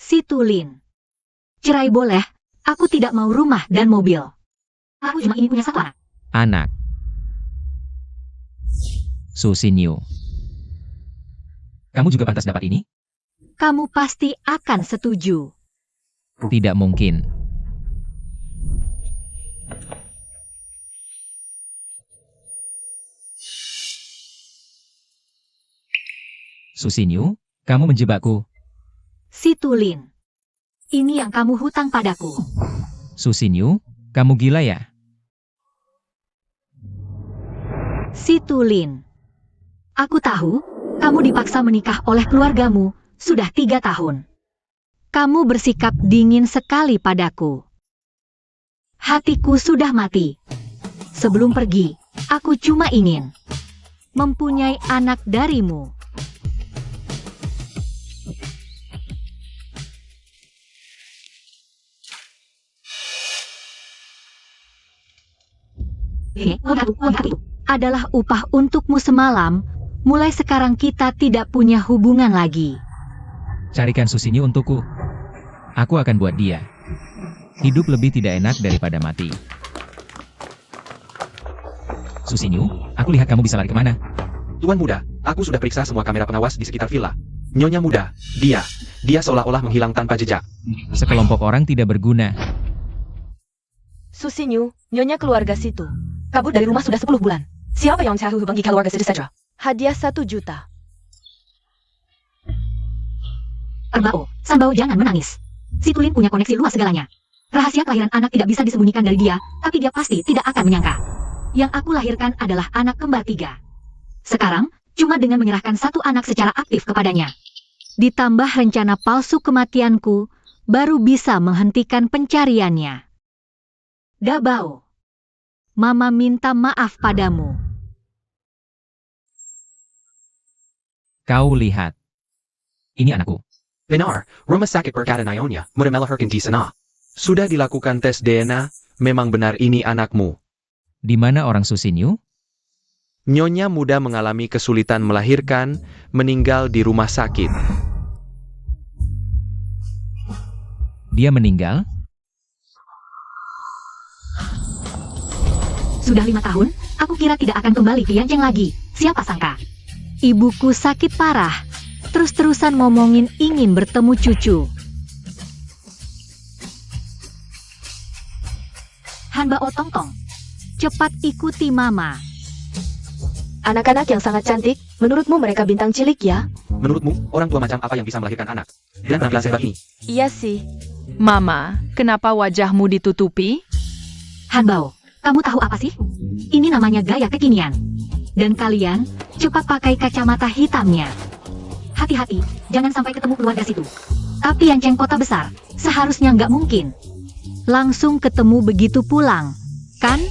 Si Tulin. Cerai boleh, aku tidak mau rumah dan mobil. Aku cuma ingin punya satu anak. Anak. Su Xinyu. Kamu juga pantas dapat ini? Kamu pasti akan setuju. Tidak mungkin. Su Xinyu, kamu menjebakku. Si Tulin. Ini yang kamu hutang padaku. Su Xinyu, kamu gila ya? Si Tulin. Aku tahu, kamu dipaksa menikah oleh keluargamu sudah 3 tahun. Kamu bersikap dingin sekali padaku. Hatiku sudah mati. Sebelum pergi, aku cuma ingin mempunyai anak darimu. Adalah upah untukmu semalam. Mulai sekarang kita tidak punya hubungan lagi. Carikan Su Xinyu untukku. Aku akan buat dia hidup lebih tidak enak daripada mati. Su Xinyu, aku lihat kamu bisa lari kemana. Tuan muda, aku sudah periksa semua kamera pengawas di sekitar villa. Nyonya muda, dia seolah-olah menghilang tanpa jejak. Sekelompok orang tidak berguna. Su Xinyu, nyonya keluarga situ. Kabur dari rumah sudah 10 bulan. Siapa yang saya hubungi keluarga situ saja? Hadiah 1 juta. Sanbao jangan menangis. Si Tulin punya koneksi luas segalanya. Rahasia kelahiran anak tidak bisa disembunyikan dari dia, tapi dia pasti tidak akan menyangka. Yang aku lahirkan adalah anak kembar 3. Sekarang, cuma dengan menyerahkan 1 anak secara aktif kepadanya, ditambah rencana palsu kematianku, baru bisa menghentikan pencariannya. Dabao, Mama minta maaf padamu. Kau lihat. Ini anakku. Benar, rumah sakit berkata Nyonya melahirkan di sana. Sudah dilakukan tes DNA, memang benar ini anakmu. Di mana orang Su Xinyu? Nyonya muda mengalami kesulitan melahirkan, meninggal di rumah sakit. Dia meninggal? Sudah 5 tahun, aku kira tidak akan kembali ke Yancheng lagi. Siapa sangka? Ibuku sakit parah. Terus-terusan ngomongin ingin bertemu cucu. Hanbao Tongtong, cepat ikuti Mama. Anak-anak yang sangat cantik, menurutmu mereka bintang cilik ya? Menurutmu, orang tua macam apa yang bisa melahirkan anak? Dan penampilan sehebat ini? Iya sih. Mama, kenapa wajahmu ditutupi? Hanbao, kamu tahu apa sih? Ini namanya gaya kekinian. Dan kalian, cepat pakai kacamata hitamnya. Hati-hati, jangan sampai ketemu keluarga situ. Tapi Yancheng kota besar, seharusnya nggak mungkin. Langsung ketemu begitu pulang, kan?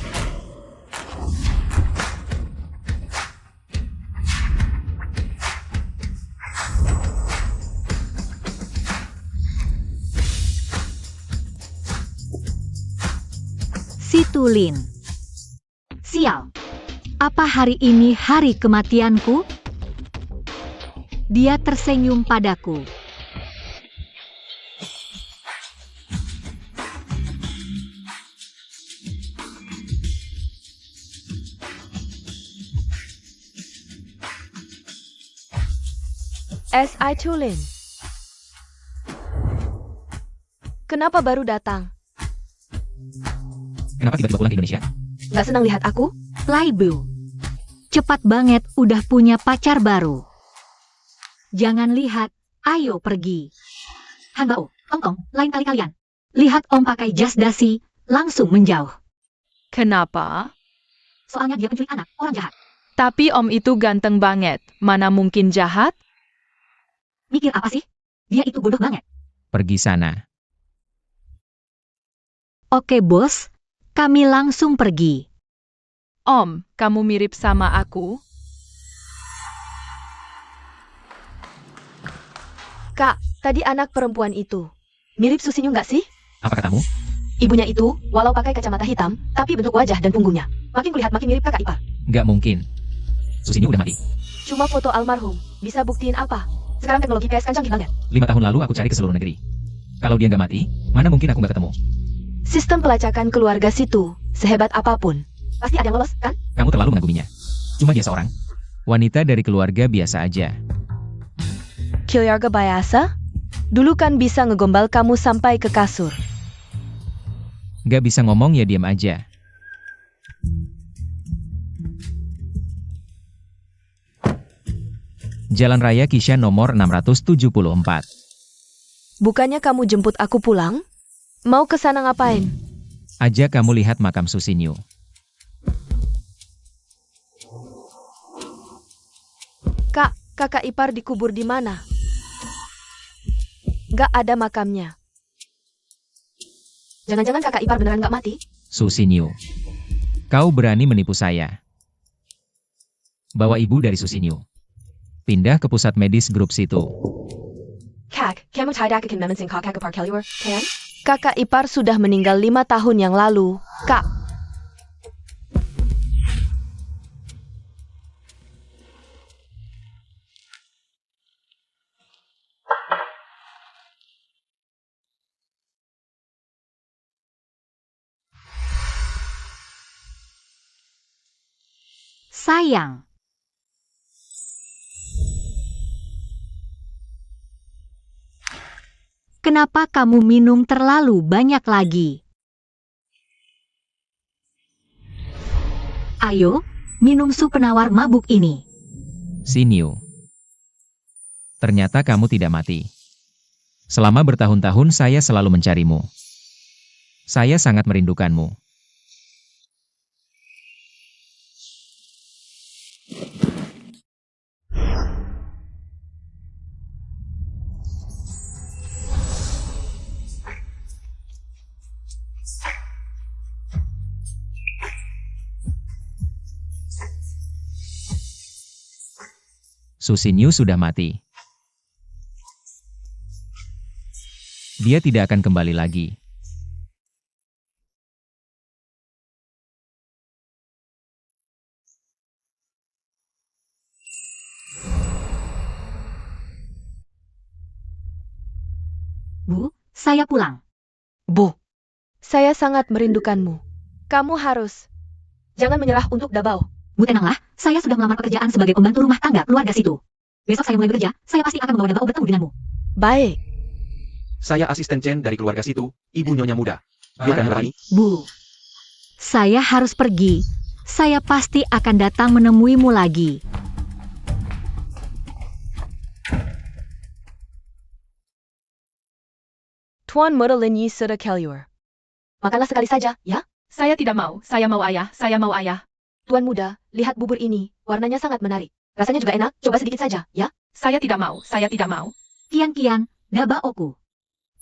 Si Tulin. Sial. Apa hari ini hari kematianku? Dia tersenyum padaku. S.I. Tulin. Kenapa baru datang? Kenapa tiba-tiba pulang ke Indonesia? Gak senang lihat aku? Laibu. Cepat banget udah punya pacar baru. Jangan lihat, ayo pergi. Hanbao, Tongtong, lain kali kalian. Lihat Om pakai jas dasi, langsung menjauh. Kenapa? Soalnya dia penculik anak, orang jahat. Tapi Om itu ganteng banget. Mana mungkin jahat? Mikir apa sih? Dia itu bodoh banget. Pergi sana. Oke bos, kami langsung pergi. Om, kamu mirip sama aku. Kak, tadi anak perempuan itu. Mirip Su Xinyu nggak sih? Apa katamu? Ibunya itu, walau pakai kacamata hitam, tapi bentuk wajah dan punggungnya makin kulihat makin mirip kakak ipar. Nggak mungkin. Su Xinyu udah mati. Cuma foto almarhum, bisa buktiin apa? Sekarang teknologi PS kan canggih banget. 5 tahun lalu aku cari ke seluruh negeri. Kalau dia nggak mati, mana mungkin aku nggak ketemu? Sistem pelacakan keluarga situ, sehebat apapun, pasti ada yang lolos, kan? Kamu terlalu mengaguminya. Cuma dia seorang wanita dari keluarga biasa aja. Keluarga biasa? Dulu kan bisa ngegombal kamu sampai ke kasur. Nggak bisa ngomong ya diam aja. Jalan Raya Kisha nomor 674. Bukannya kamu jemput aku pulang? Mau ke sana ngapain? Aja kamu lihat makam Susinyu. Kak, kakak ipar dikubur di mana? Gak ada makamnya. Jangan-jangan kakak ipar beneran gak mati? Susinyu. Kau berani menipu saya. Bawa ibu dari Susinyu. Pindah ke pusat medis grup situ. Kak, kamu tidak akan mementing kakak ipar keluar, kan? Kakak ipar sudah meninggal 5 tahun yang lalu, Kak. Sayang. Kenapa kamu minum terlalu banyak lagi? Ayo, minum sup penawar mabuk ini. Sinyu. Ternyata kamu tidak mati. Selama bertahun-tahun saya selalu mencarimu. Saya sangat merindukanmu. Susinyu sudah mati. Dia tidak akan kembali lagi. Bu, saya pulang. Bu, saya sangat merindukanmu. Kamu harus. Jangan menyerah untuk Dabao. Bu, tenanglah, saya sudah melamar pekerjaan sebagai pembantu rumah tangga keluarga situ. Besok saya mulai bekerja, saya pasti akan membawa Dabao bertemu denganmu. Baik. Saya asisten Chen dari keluarga situ, ibu nyonya muda. Biarkan berani. Bu, saya harus pergi. Saya pasti akan datang menemuimu lagi. Tuan Modelinyi sudah keluar. Makanlah sekali saja, ya? Saya tidak mau, saya mau ayah, saya mau ayah. Tuan muda, lihat bubur ini. Warnanya sangat menarik. Rasanya juga enak, coba sedikit saja, ya? Saya tidak mau, saya tidak mau. Kian-kian, Dabaoku.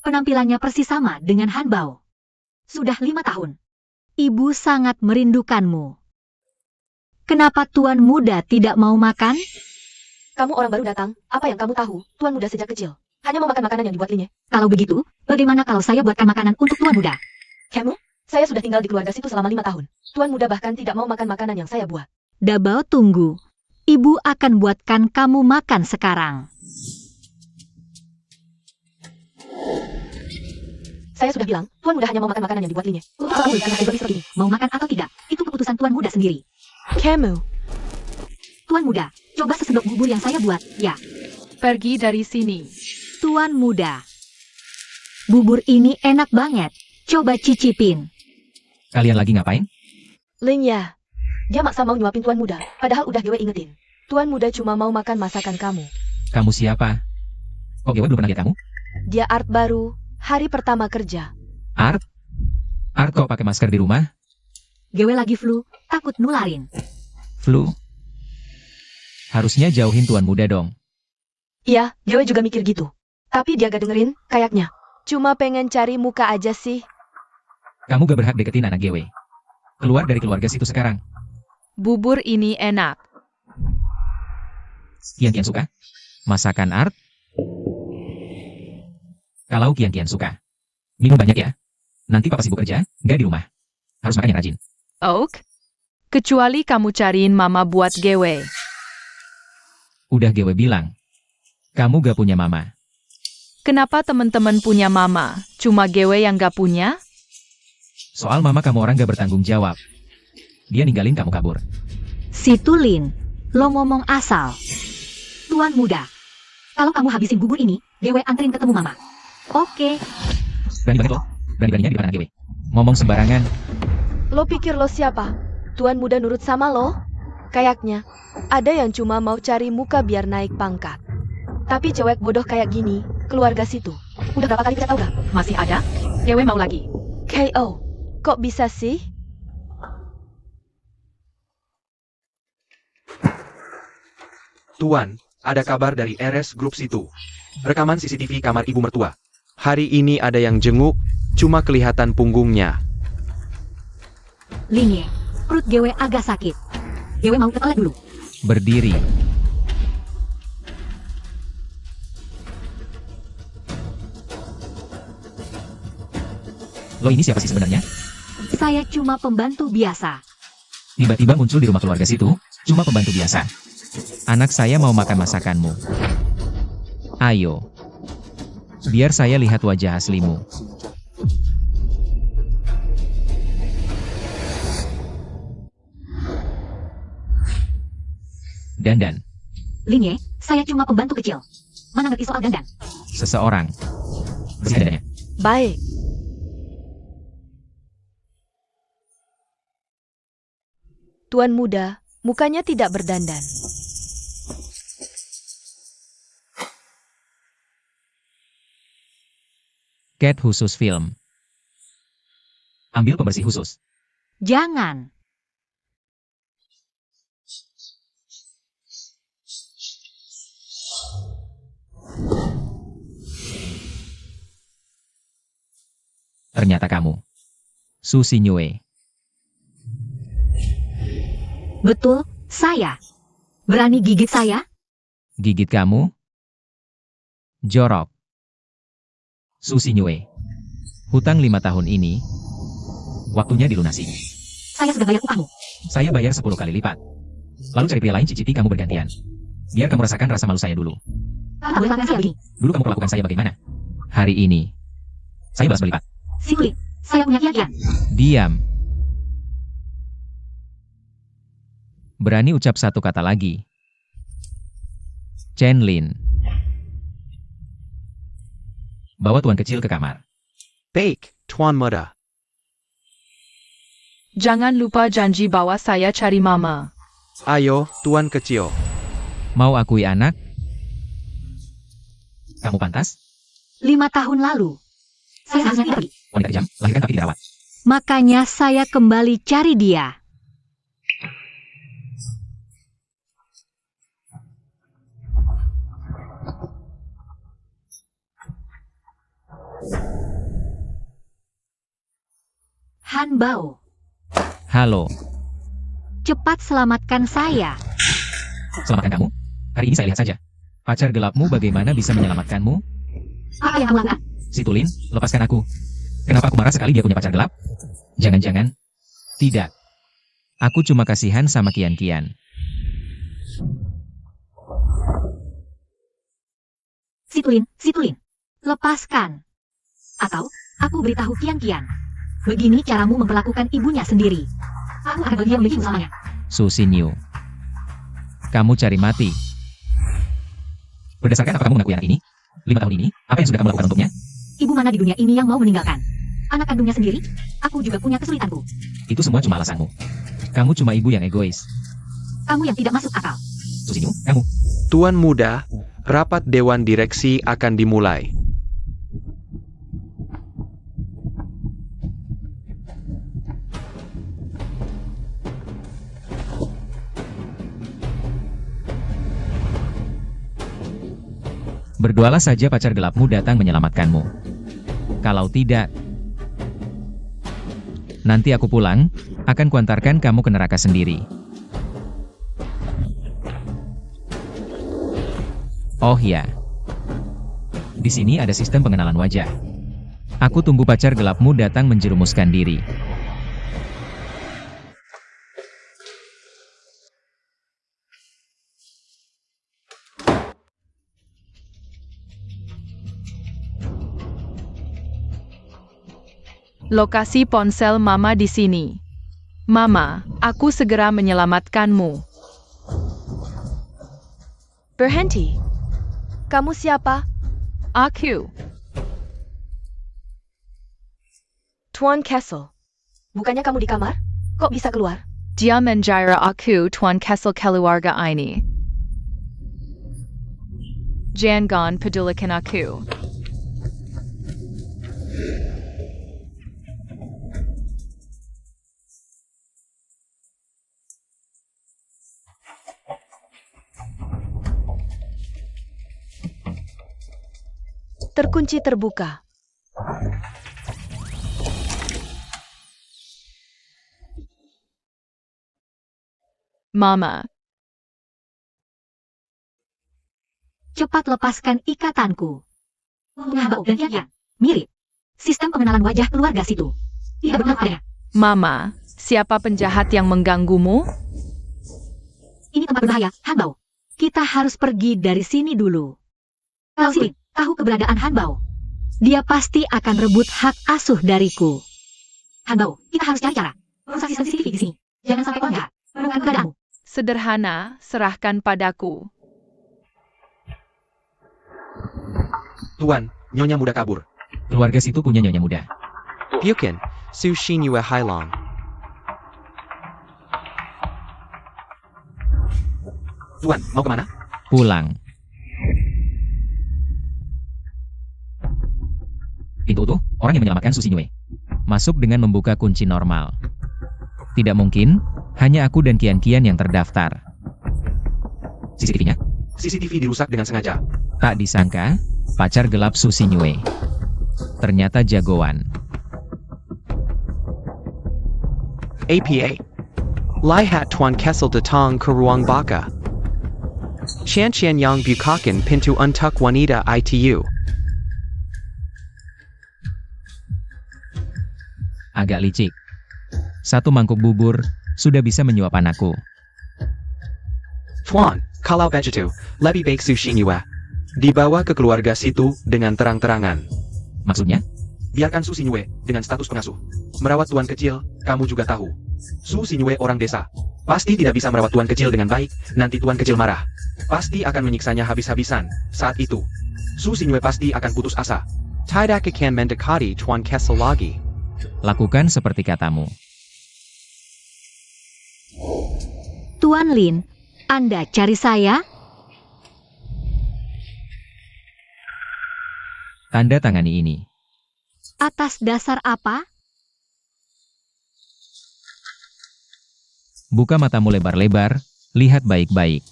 Penampilannya persis sama dengan Han Bao. Sudah 5 tahun. Ibu sangat merindukanmu. Kenapa Tuan Muda tidak mau makan? Kamu orang baru datang, apa yang kamu tahu? Tuan muda sejak kecil. Hanya mau makan makanan yang dibuat Linye. Kalau begitu, bagaimana kalau saya buatkan makanan untuk Tuan Muda? Kamu? Saya sudah tinggal di keluarga situ selama 5 tahun. Tuan muda bahkan tidak mau makan makanan yang saya buat. Dabao tunggu. Ibu akan buatkan kamu makan sekarang. Saya sudah bilang, Tuan muda hanya mau makan makanan yang dibuat Linye. Untuk apa kamu berikan egois begini? Mau makan atau tidak, itu keputusan Tuan Muda sendiri. Kamu. Tuan Muda, coba sesendok bubur yang saya buat, ya. Pergi dari sini. Tuan Muda. Bubur ini enak banget. Coba cicipin. Kalian lagi ngapain? Linye. Dia maksa mau nyuapin Tuan muda, padahal udah gue ingetin. Tuan muda cuma mau makan masakan kamu. Kamu siapa? Kok gue belum pernah lihat kamu? Dia art baru, hari pertama kerja. Art? Art kok pakai masker di rumah? Gue lagi flu, takut nularin. Flu? Harusnya jauhin Tuan Muda dong. Iya, gue juga mikir gitu. Tapi dia gak dengerin, kayaknya. Cuma pengen cari muka aja sih. Kamu gak berhak deketin anak gue. Keluar dari keluarga situ sekarang. Bubur ini enak. Kian-kian suka? Masakan Art? Kalau Kian-kian suka. Minum banyak ya. Nanti papa sibuk kerja, nggak di rumah. Harus makan yang rajin. Oak? Kecuali kamu cariin mama buat gue. Udah gue bilang. Kamu gak punya mama. Kenapa teman-teman punya mama, cuma Gewe yang gak punya? Soal mama kamu orang gak bertanggung jawab. Dia ninggalin kamu kabur. Si Tulin, lo ngomong asal. Tuan muda, kalau kamu habisin bubur ini, Gewe anterin ketemu mama. Oke, Berani banget lo. Berani-beraninya di depan anak Gewe. Ngomong sembarangan. Lo pikir lo siapa? Tuan muda nurut sama lo? Kayaknya, ada yang cuma mau cari muka biar naik pangkat. Tapi cewek bodoh kayak gini, keluarga situ. udah berapa kali kita tahu gak? Masih ada? Gewe mau lagi. KO, kok bisa sih? Tuan, ada kabar dari RS Group situ. Rekaman CCTV kamar ibu mertua. Hari ini ada yang jenguk, cuma kelihatan punggungnya. Linye, perut Gewe agak sakit. Gewe mau ke toilet dulu. Berdiri. Lo ini siapa sih sebenarnya? Saya cuma pembantu biasa. Tiba-tiba muncul di rumah keluarga situ, cuma pembantu biasa. Anak saya mau makan masakanmu. Ayo. Biar saya lihat wajah aslimu. Dandan. Linye, saya cuma pembantu kecil. Mana ngerti soal dandan? Seseorang. Bersih dadanya. Baik. Tuan muda, mukanya tidak berdandan. Cat khusus film. Ambil pembersih khusus. Jangan. Ternyata kamu. Susi Nyue. Betul, saya. Berani gigit saya? Gigit kamu? Jorok. Susi Nyue. Hutang 5 tahun ini. Waktunya dilunasi. Saya sudah bayar upahmu. Saya bayar 10 kali lipat. Lalu cari pria lain cicipi kamu bergantian. Biar kamu rasakan rasa malu saya dulu. Tak boleh lakukan saya begini. Dulu kamu perlakukan saya bagaimana? Hari ini. Saya balas berlipat. Si Tulin, saya punya kian-kian. Diam. Berani ucap satu kata lagi. Chen Lin. Bawa tuan kecil ke kamar. Baik, Tuan muda. Jangan lupa janji bawa saya cari mama. Ayo, Tuan kecil. Mau akui anak? Kamu pantas? 5 tahun lalu. Saya seharusnya tidak pergi. Wanita kejam, lahirkan tapi dirawat. Makanya saya kembali cari dia. Han Bao, Halo, cepat selamatkan saya. selamatkan kamu? Hari ini saya lihat saja. Pacar gelapmu bagaimana bisa menyelamatkanmu? Apa yang kamu lakukan? Si Tulin, lepaskan aku. Kenapa aku marah sekali dia punya pacar gelap? Jangan-jangan. Tidak. Aku cuma kasihan sama Kian-Kian. Si Tulin, lepaskan. Atau, aku beritahu Kian-Kian. Begini caramu memperlakukan ibunya sendiri. Aku akan bagian memilikimu selamanya. Susinyu. Kamu cari mati. Berdasarkan apa kamu mengakui anak ini? 5 tahun ini, apa yang sudah kamu lakukan untuknya? Ibu mana di dunia ini yang mau meninggalkan? Anak kandungnya sendiri? Aku juga punya kesulitanku. Itu semua cuma alasanmu. Kamu cuma ibu yang egois. Kamu yang tidak masuk akal. Susinyu, kamu. Tuan muda, rapat Dewan Direksi akan dimulai. Berdoalah saja pacar gelapmu datang menyelamatkanmu. Kalau tidak, nanti aku pulang, akan kuantarkan kamu ke neraka sendiri. Oh ya. Di sini ada sistem pengenalan wajah. Aku tunggu pacar gelapmu datang menjerumuskan diri. Lokasi ponsel Mama di sini. Mama, aku segera menyelamatkanmu. Berhenti. Kamu siapa? Aku. Tuan Castle. Bukannya kamu di kamar? Kok bisa keluar? Dia menjara aku Tuan Kessel keluarga ini. Jangan pedulikan aku. Terkunci terbuka. Mama, Cepat lepaskan ikatanku. Ngabau dan Kian. Mirip. Sistem pengenalan wajah keluarga situ. Tidak benar ada. Mama, siapa penjahat yang mengganggumu? Ini tempat berbahaya, Hanbao. Kita harus pergi dari sini dulu. Kalau Siping tahu keberadaan Hanbao, dia pasti akan rebut hak asuh dariku. Hanbao, kita harus cari cara. Merusak sistem CCTV di sini. Jangan sampai orang jahat menemukan keberadaanmu. Sederhana, serahkan padaku. Tuan, Nyonya muda kabur. Keluarga situ punya nyonya muda. Pyukin, Su Xin Yue Hailong. Tuan, mau kemana? Pulang. Pintu itu, orang yang menyelamatkan Su Xingyue. Masuk dengan membuka kunci normal. Tidak mungkin, hanya aku dan Kian-Kian yang terdaftar. CCTV-nya? CCTV dirusak dengan sengaja. Tak disangka, pacar gelap Su Xingyue. Ternyata jagoan. APA. Lihat Tuan Kessel datang ke ruang baka. Shan yang bukakan pintu untuk wanita ITU. Agak licik. Satu mangkuk bubur, sudah bisa menyuap anakku. Tuan, kalau begitu, lebih baik Su Xingyue dibawa ke keluarga situ dengan terang-terangan. Maksudnya? Biarkan Su Xingyue dengan status pengasuh. Merawat tuan kecil, kamu juga tahu. Su Xingyue orang desa. Pasti tidak bisa merawat tuan kecil dengan baik, nanti tuan kecil marah. Pasti akan menyiksanya habis-habisan. Saat itu, Su Xingyue pasti akan putus asa. Tidak akan mendekati Tuan Kessel lagi. Lakukan seperti katamu. Tuan Lin, Anda cari saya? Tanda tangani ini. Atas dasar apa? Buka matamu lebar-lebar, lihat baik-baik.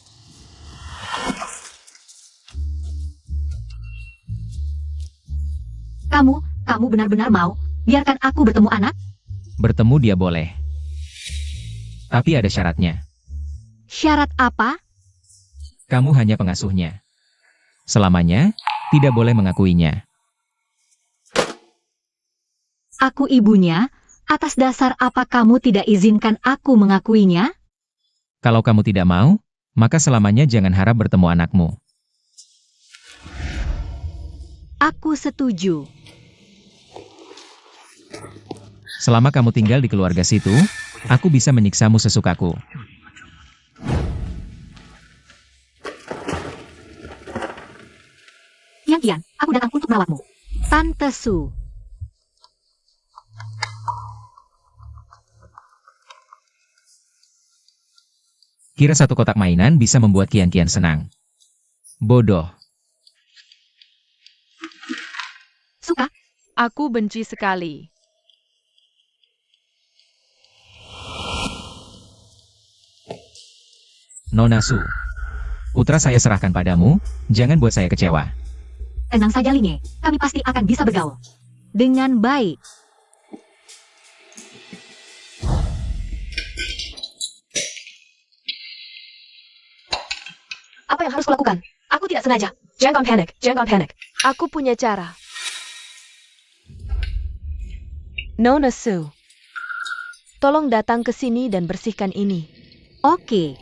Kamu benar-benar mau biarkan aku bertemu anak? Bertemu dia boleh. Tapi ada syaratnya. Syarat apa? Kamu hanya pengasuhnya. Selamanya, tidak boleh mengakuinya. Aku ibunya, atas dasar apa kamu tidak izinkan aku mengakuinya? Kalau kamu tidak mau, maka selamanya jangan harap bertemu anakmu. Aku setuju. Selama kamu tinggal di keluarga situ, aku bisa menyiksamu sesukaku. Kian, aku datang untuk merawatmu. Tante Su. Kira satu kotak mainan bisa membuat Kian-Kian senang. Bodoh. Suka? Aku benci sekali. Nona Su. Putra saya serahkan padamu, jangan buat saya kecewa. Tenang saja Linge, kami pasti akan bisa bergaul. Dengan baik. Apa yang harus kulakukan? Aku tidak sengaja. Jangan panik, jangan panik. Aku punya cara. Nona Su, tolong datang ke sini dan bersihkan ini. Oke.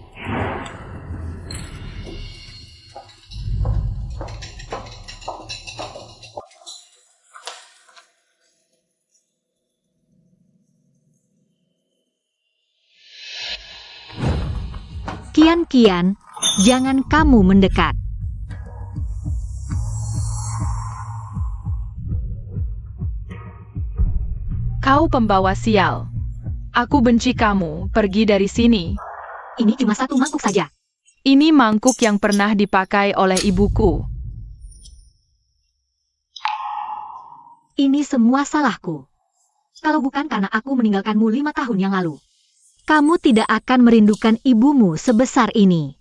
Kian, jangan kamu mendekat. Kau pembawa sial. Aku benci kamu, pergi dari sini. Ini cuma satu mangkuk saja. Ini mangkuk yang pernah dipakai oleh ibuku. Ini semua salahku. Kalau bukan karena aku meninggalkanmu 5 tahun yang lalu, kamu tidak akan merindukan ibumu sebesar ini.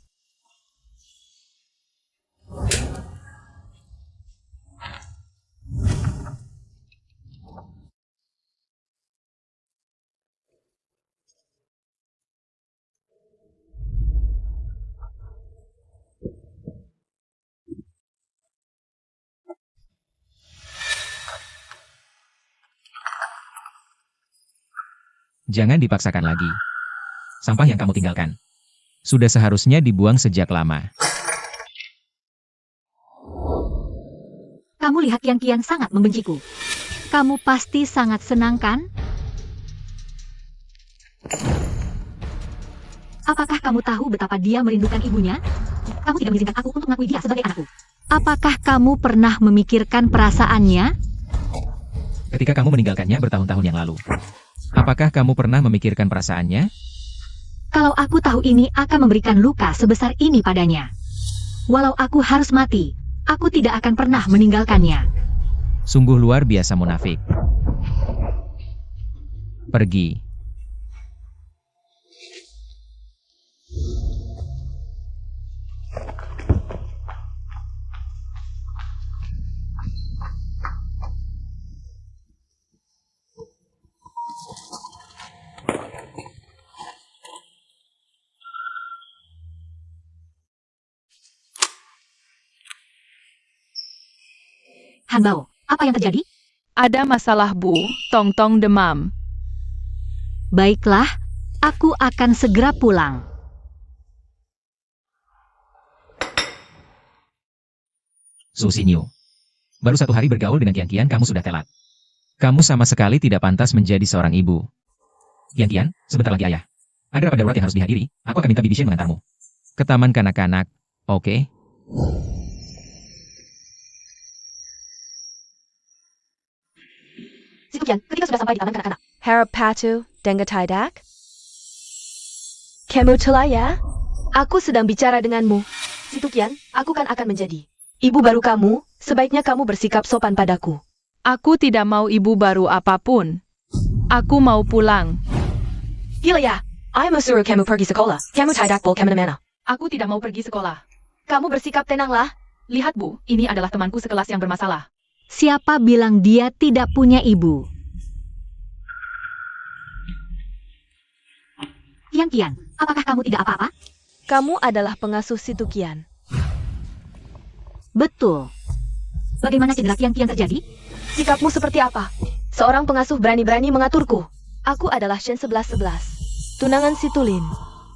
Jangan dipaksakan lagi. Sampah yang kamu tinggalkan sudah seharusnya dibuang sejak lama. Kamu lihat Kian sangat membenciku. Kamu pasti sangat senang, kan? Apakah kamu tahu betapa dia merindukan ibunya? Kamu tidak mengizinkan aku untuk mengakui dia sebagai anakku. Apakah kamu pernah memikirkan perasaannya? Ketika kamu meninggalkannya bertahun-tahun yang lalu, apakah kamu pernah memikirkan perasaannya? Kalau aku tahu ini akan memberikan luka sebesar ini padanya, walau aku harus mati, aku tidak akan pernah meninggalkannya. Sungguh luar biasa munafik. Pergi. Hanbao, apa yang terjadi? Ada masalah, Bu. Tong-tong demam. Baiklah, aku akan segera pulang. Su Xinyu. Baru 1 hari bergaul dengan Kian, kamu sudah telat. Kamu sama sekali tidak pantas menjadi seorang ibu. Kian, sebentar lagi ayah. Ada rapat darurat yang harus dihadiri, aku akan minta Bibi Shen mengantarmu. Ke taman kanak-kanak, oke? Si Kian, ketika sudah sampai di taman kanak-kanak, Harap Patu, Dengataidak? Kamu telah ya? Aku sedang bicara denganmu. Si Kian, aku kan akan menjadi ibu baru kamu, sebaiknya kamu bersikap sopan padaku. Aku tidak mau ibu baru apapun. Aku mau pulang. Gila ya, I mau suruh kamu pergi sekolah. Kamu tidak boleh kemana-mana. Aku tidak mau pergi sekolah. Kamu bersikap tenanglah. Lihat, Bu, ini adalah temanku sekelas yang bermasalah. siapa bilang dia tidak punya ibu? Kian, apakah kamu tidak apa-apa? Kamu adalah pengasuh si Kian. Betul. Bagaimana cedera Kian terjadi? Sikapmu seperti apa? Seorang pengasuh berani-berani mengaturku. Aku adalah Shen 1111. Tunangan si Tulin.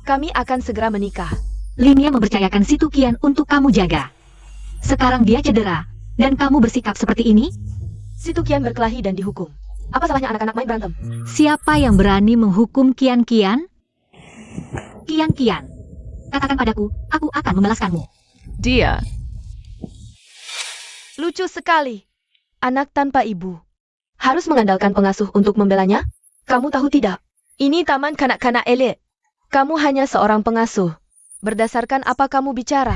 Kami akan segera menikah. Linia mempercayakan si Kian untuk kamu jaga. Sekarang dia cedera, dan kamu bersikap seperti ini? Si Kian berkelahi dan dihukum. Apa salahnya anak-anak main berantem? Siapa yang berani menghukum Kian? Kian, katakan padaku, aku akan membalaskanmu. Dia. Lucu sekali. Anak tanpa ibu. Harus mengandalkan pengasuh untuk membelanya? Kamu tahu tidak? Ini taman kanak-kanak elit. Kamu hanya seorang pengasuh. Berdasarkan apa kamu bicara?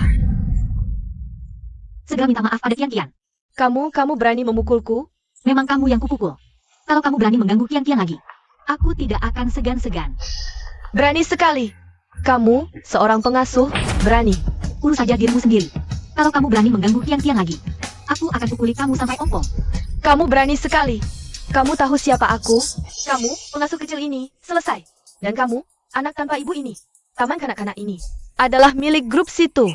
Segera minta maaf pada Kian. Kamu berani memukulku? Memang kamu yang kupukul. Kalau kamu berani mengganggu Kian lagi, aku tidak akan segan-segan. Berani sekali. Kamu, seorang pengasuh, berani. Urus saja dirimu sendiri. Kalau kamu berani mengganggu Kian lagi, aku akan pukuli kamu sampai ompong. Kamu berani sekali. Kamu tahu siapa aku? Kamu, pengasuh kecil ini, selesai. Dan kamu, anak tanpa ibu ini, taman kanak-kanak ini, adalah milik grup situ.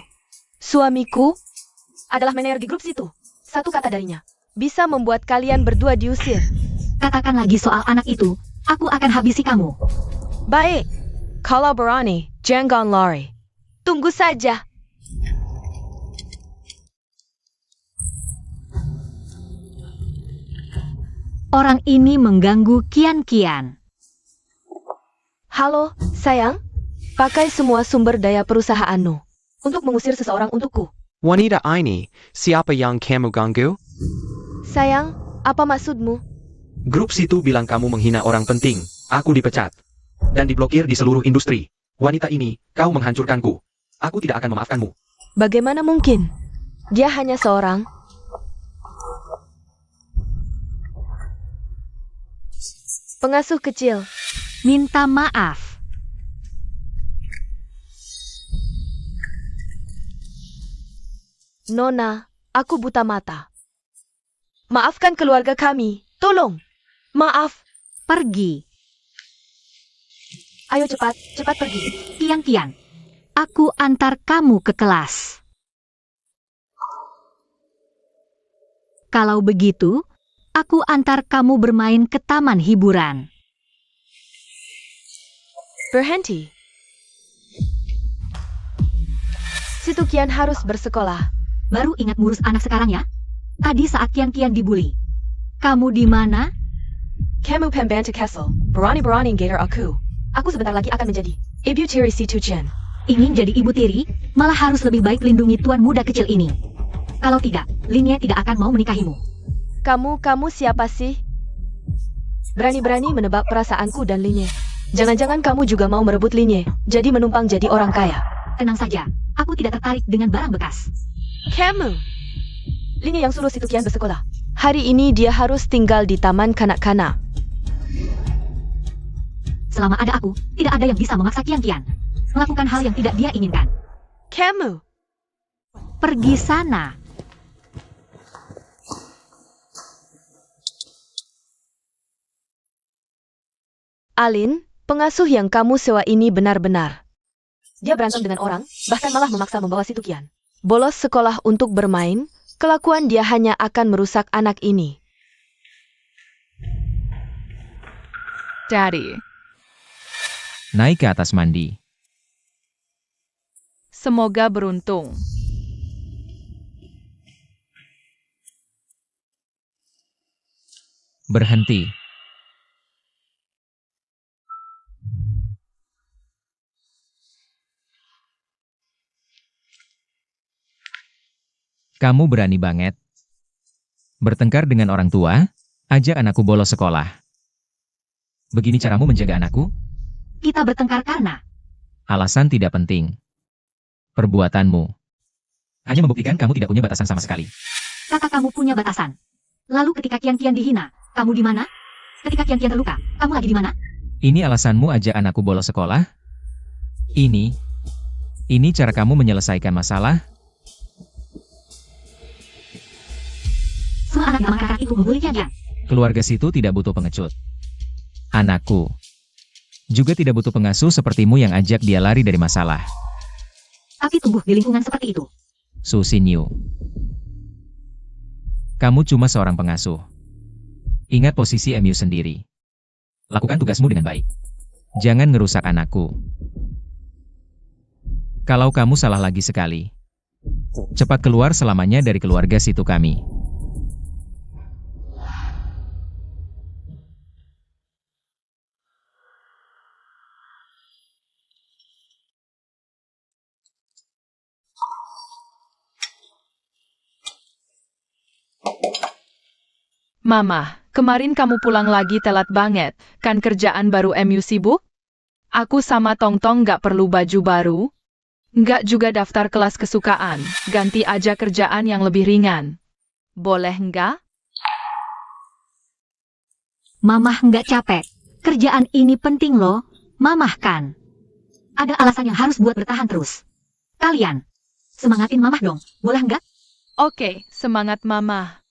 Suamiku adalah manajer di grup situ. Satu kata darinya, bisa membuat kalian berdua diusir. Katakan lagi soal anak itu, aku akan habisi kamu. Baik. Kalau berani, jangan lari. Tunggu saja. Orang ini mengganggu Kian. Halo, sayang. Pakai semua sumber daya perusahaanmu untuk mengusir seseorang untukku. Wanita ini, siapa yang kamu ganggu? Sayang, apa maksudmu? Grup situ bilang kamu menghina orang penting. Aku dipecat. Dan diblokir di seluruh industri. Wanita ini, kau menghancurkanku. Aku tidak akan memaafkanmu. Bagaimana mungkin? Dia hanya seorang pengasuh kecil. Minta maaf. Nona, aku buta mata. Maafkan keluarga kami. Tolong. Maaf. Pergi. Ayo cepat, cepat pergi. Kian-kian. Aku antar kamu ke kelas. Kalau begitu, aku antar kamu bermain ke taman hiburan. Berhenti. Si Kian harus bersekolah. Baru ingat ngurus anak sekarang ya? Tadi saat Kian-kian dibully. Kamu di mana? Kamu pembantu Castle. Berani-berani gator aku. Aku sebentar lagi akan menjadi ibu tiri si Chen. Ingin jadi ibu tiri, malah harus lebih baik lindungi tuan muda kecil ini. Kalau tidak, Linye tidak akan mau menikahimu. Kamu siapa sih? Berani-berani menebak perasaanku dan Linye. Jangan-jangan kamu juga mau merebut Linye, jadi menumpang jadi orang kaya. Tenang saja, aku tidak tertarik dengan barang bekas. Kamu! Linye yang suruh si Kian bersekolah. Hari ini dia harus tinggal di taman kanak-kanak. Selama ada aku, tidak ada yang bisa memaksa Kian-kian melakukan hal yang tidak dia inginkan. Kamu! Pergi sana. Alin, pengasuh yang kamu sewa ini benar-benar. Dia berantem dengan orang, bahkan malah memaksa membawa si Kian. Bolos sekolah untuk bermain, kelakuan dia hanya akan merusak anak ini. Daddy, Naik ke atas mandi. semoga beruntung. Berhenti. Kamu berani banget. Bertengkar dengan orang tua, ajak anakku bolos sekolah. Begini caramu menjaga anakku? Kita bertengkar karena Alasan tidak penting. Perbuatanmu hanya membuktikan kamu tidak punya batasan sama sekali. kata kamu punya batasan. Lalu ketika Kian-kian dihina, kamu di mana? Ketika Kian-kian terluka, kamu lagi di mana? Ini alasanmu ajak anakku bolos sekolah? Ini cara kamu menyelesaikan masalah? Semua anak di taman kakak itu membuli Kian-kian. Keluarga situ tidak butuh pengecut. Anakku juga tidak butuh pengasuh sepertimu yang ajak dia lari dari masalah. Tapi tumbuh di lingkungan seperti itu. Su Xinyu, kamu cuma seorang pengasuh. Ingat posisi MU sendiri. Lakukan tugasmu dengan baik. Jangan ngerusak anakku. Kalau kamu salah lagi sekali, cepat keluar selamanya dari keluarga situ kami. Mama, kemarin kamu pulang lagi telat banget, kan kerjaan baru MU sibuk? Aku sama Tong-Tong gak perlu baju baru. Nggak juga daftar kelas kesukaan, ganti aja kerjaan yang lebih ringan. Boleh nggak? Mamah nggak capek. Kerjaan ini penting loh. Mamah kan. Ada alasan yang harus buat bertahan terus. Kalian, semangatin mamah dong. Boleh nggak? Oke, semangat Mama.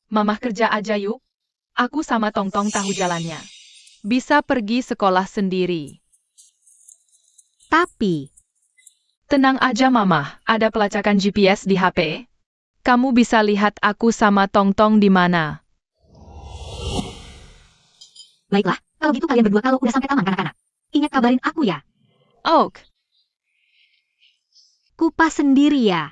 Mama kerja aja yuk. Aku sama Tong-Tong tahu jalannya. Bisa pergi sekolah sendiri. Tapi, Tenang aja Mama, ada pelacakan GPS di HP. Kamu bisa lihat aku sama Tong-Tong di mana. baiklah. Kalau gitu kalian berdua kalau udah sampai taman kanak-kanak. Ingat kabarin aku ya. Ok, Kupas sendiri ya.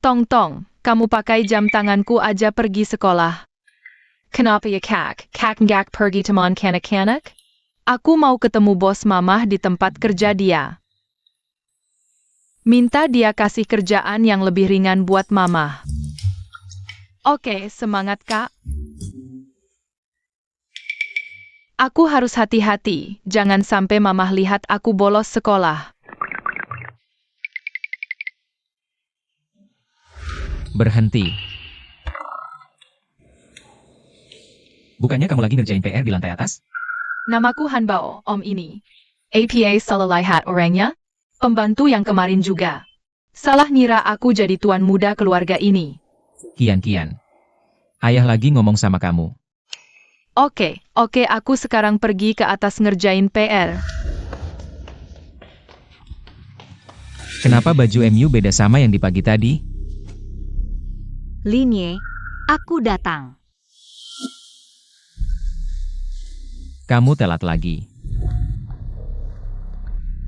Tong-Tong, kamu pakai jam tanganku aja pergi sekolah. Kenapa ya kak? Kak nggak pergi teman kanak-kanak? Aku mau ketemu bos mamah di tempat kerja dia. Minta dia kasih kerjaan yang lebih ringan buat mamah. Oke, semangat kak. Aku harus hati-hati, jangan sampai mamah lihat aku bolos sekolah. Berhenti. Bukannya kamu lagi ngerjain PR di lantai atas? Namaku Hanbao, om ini. APA salah lihat orangnya? Pembantu yang kemarin juga. Salah ngira aku jadi tuan muda keluarga ini. Kian. Ayah lagi ngomong sama kamu. Oke, aku sekarang pergi ke atas ngerjain PR. Kenapa baju MU beda sama yang di pagi tadi? Linye, aku datang. Kamu telat lagi.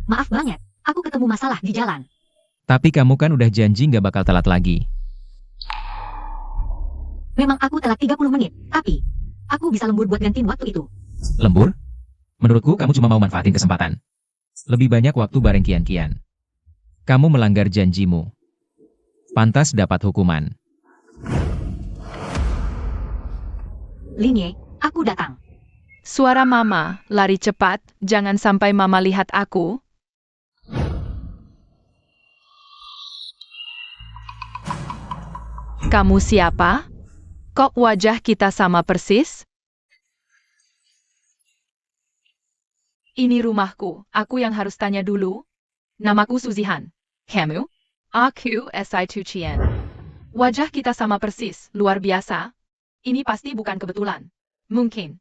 Maaf banget, aku ketemu masalah di jalan. Tapi kamu kan udah janji nggak bakal telat lagi. Memang aku telat 30 menit, tapi aku bisa lembur buat gantiin waktu itu. Lembur? Menurutku kamu cuma mau manfaatin kesempatan. Lebih banyak waktu bareng Kian. Kamu melanggar janjimu. Pantas dapat hukuman. Linye, aku datang. Suara mama, lari cepat, jangan sampai mama lihat aku. Kamu siapa? Kok wajah kita sama persis? Ini rumahku, aku yang harus tanya dulu. Namaku Suzihan. Kamu? Aku Si Tucian. Wajah kita sama persis, luar biasa. Ini pasti bukan kebetulan. Mungkin.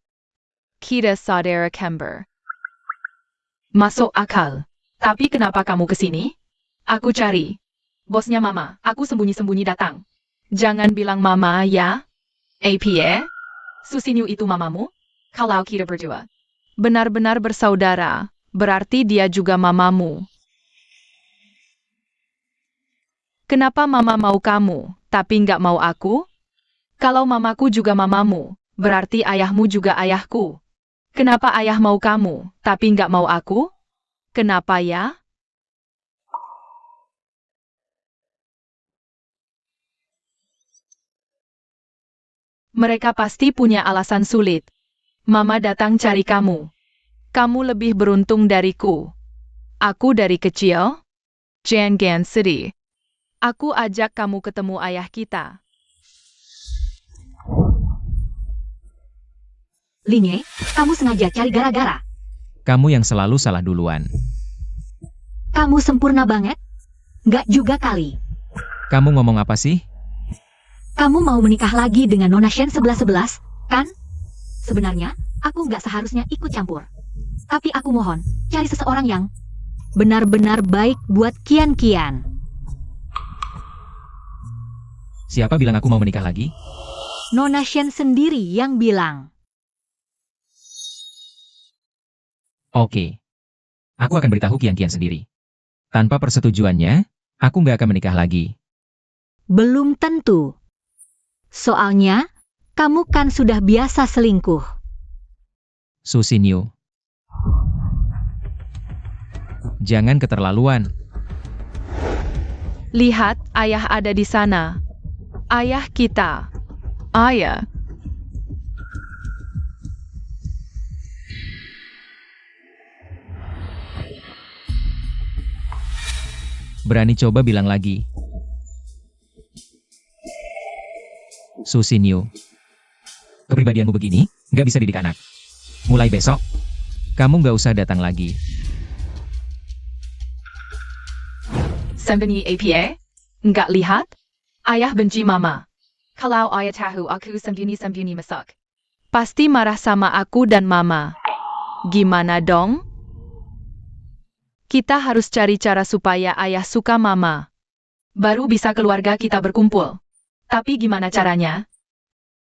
Kita saudara kembar. Masuk akal. Tapi kenapa kamu kesini? Aku cari. Bosnya mama, aku sembunyi-sembunyi datang. Jangan bilang mama ya. APA? Susinyu itu mamamu? Kalau kita berdua benar-benar bersaudara, berarti dia juga mamamu. Kenapa mama mau kamu, tapi nggak mau aku? Kalau mamaku juga mamamu, berarti ayahmu juga ayahku. Kenapa ayah mau kamu, tapi nggak mau aku? Kenapa ya? Mereka pasti punya alasan sulit. Mama datang cari kamu. Kamu lebih beruntung dariku. Aku dari kecil. Jangan sedih. Aku ajak kamu ketemu ayah kita. Linye, kamu sengaja cari gara-gara. Kamu yang selalu salah duluan. Kamu sempurna banget. Nggak juga kali. Kamu ngomong apa sih? Kamu mau menikah lagi dengan Nona Shen 11-11, kan? Sebenarnya, aku nggak seharusnya ikut campur. Tapi aku mohon, cari seseorang yang benar-benar baik buat Kian. Siapa bilang aku mau menikah lagi? Nona Shen sendiri yang bilang. Oke. Aku akan beritahu Kian sendiri. Tanpa persetujuannya, aku nggak akan menikah lagi. Belum tentu. Soalnya, kamu kan sudah biasa selingkuh. Susinyu. Jangan keterlaluan. Lihat, ayah ada di sana. Ayah kita. Ayah. Berani coba bilang lagi. Susinyu. Kepribadianmu begini, nggak bisa didik anak. Mulai besok, kamu nggak usah datang lagi. Sembunyi APA? Nggak lihat? Ayah benci mama. Kalau ayah tahu aku sembunyi-sembunyi masuk. Pasti marah sama aku dan mama. Gimana dong? Kita harus cari cara supaya ayah suka mama. Baru bisa keluarga kita berkumpul. Tapi gimana caranya?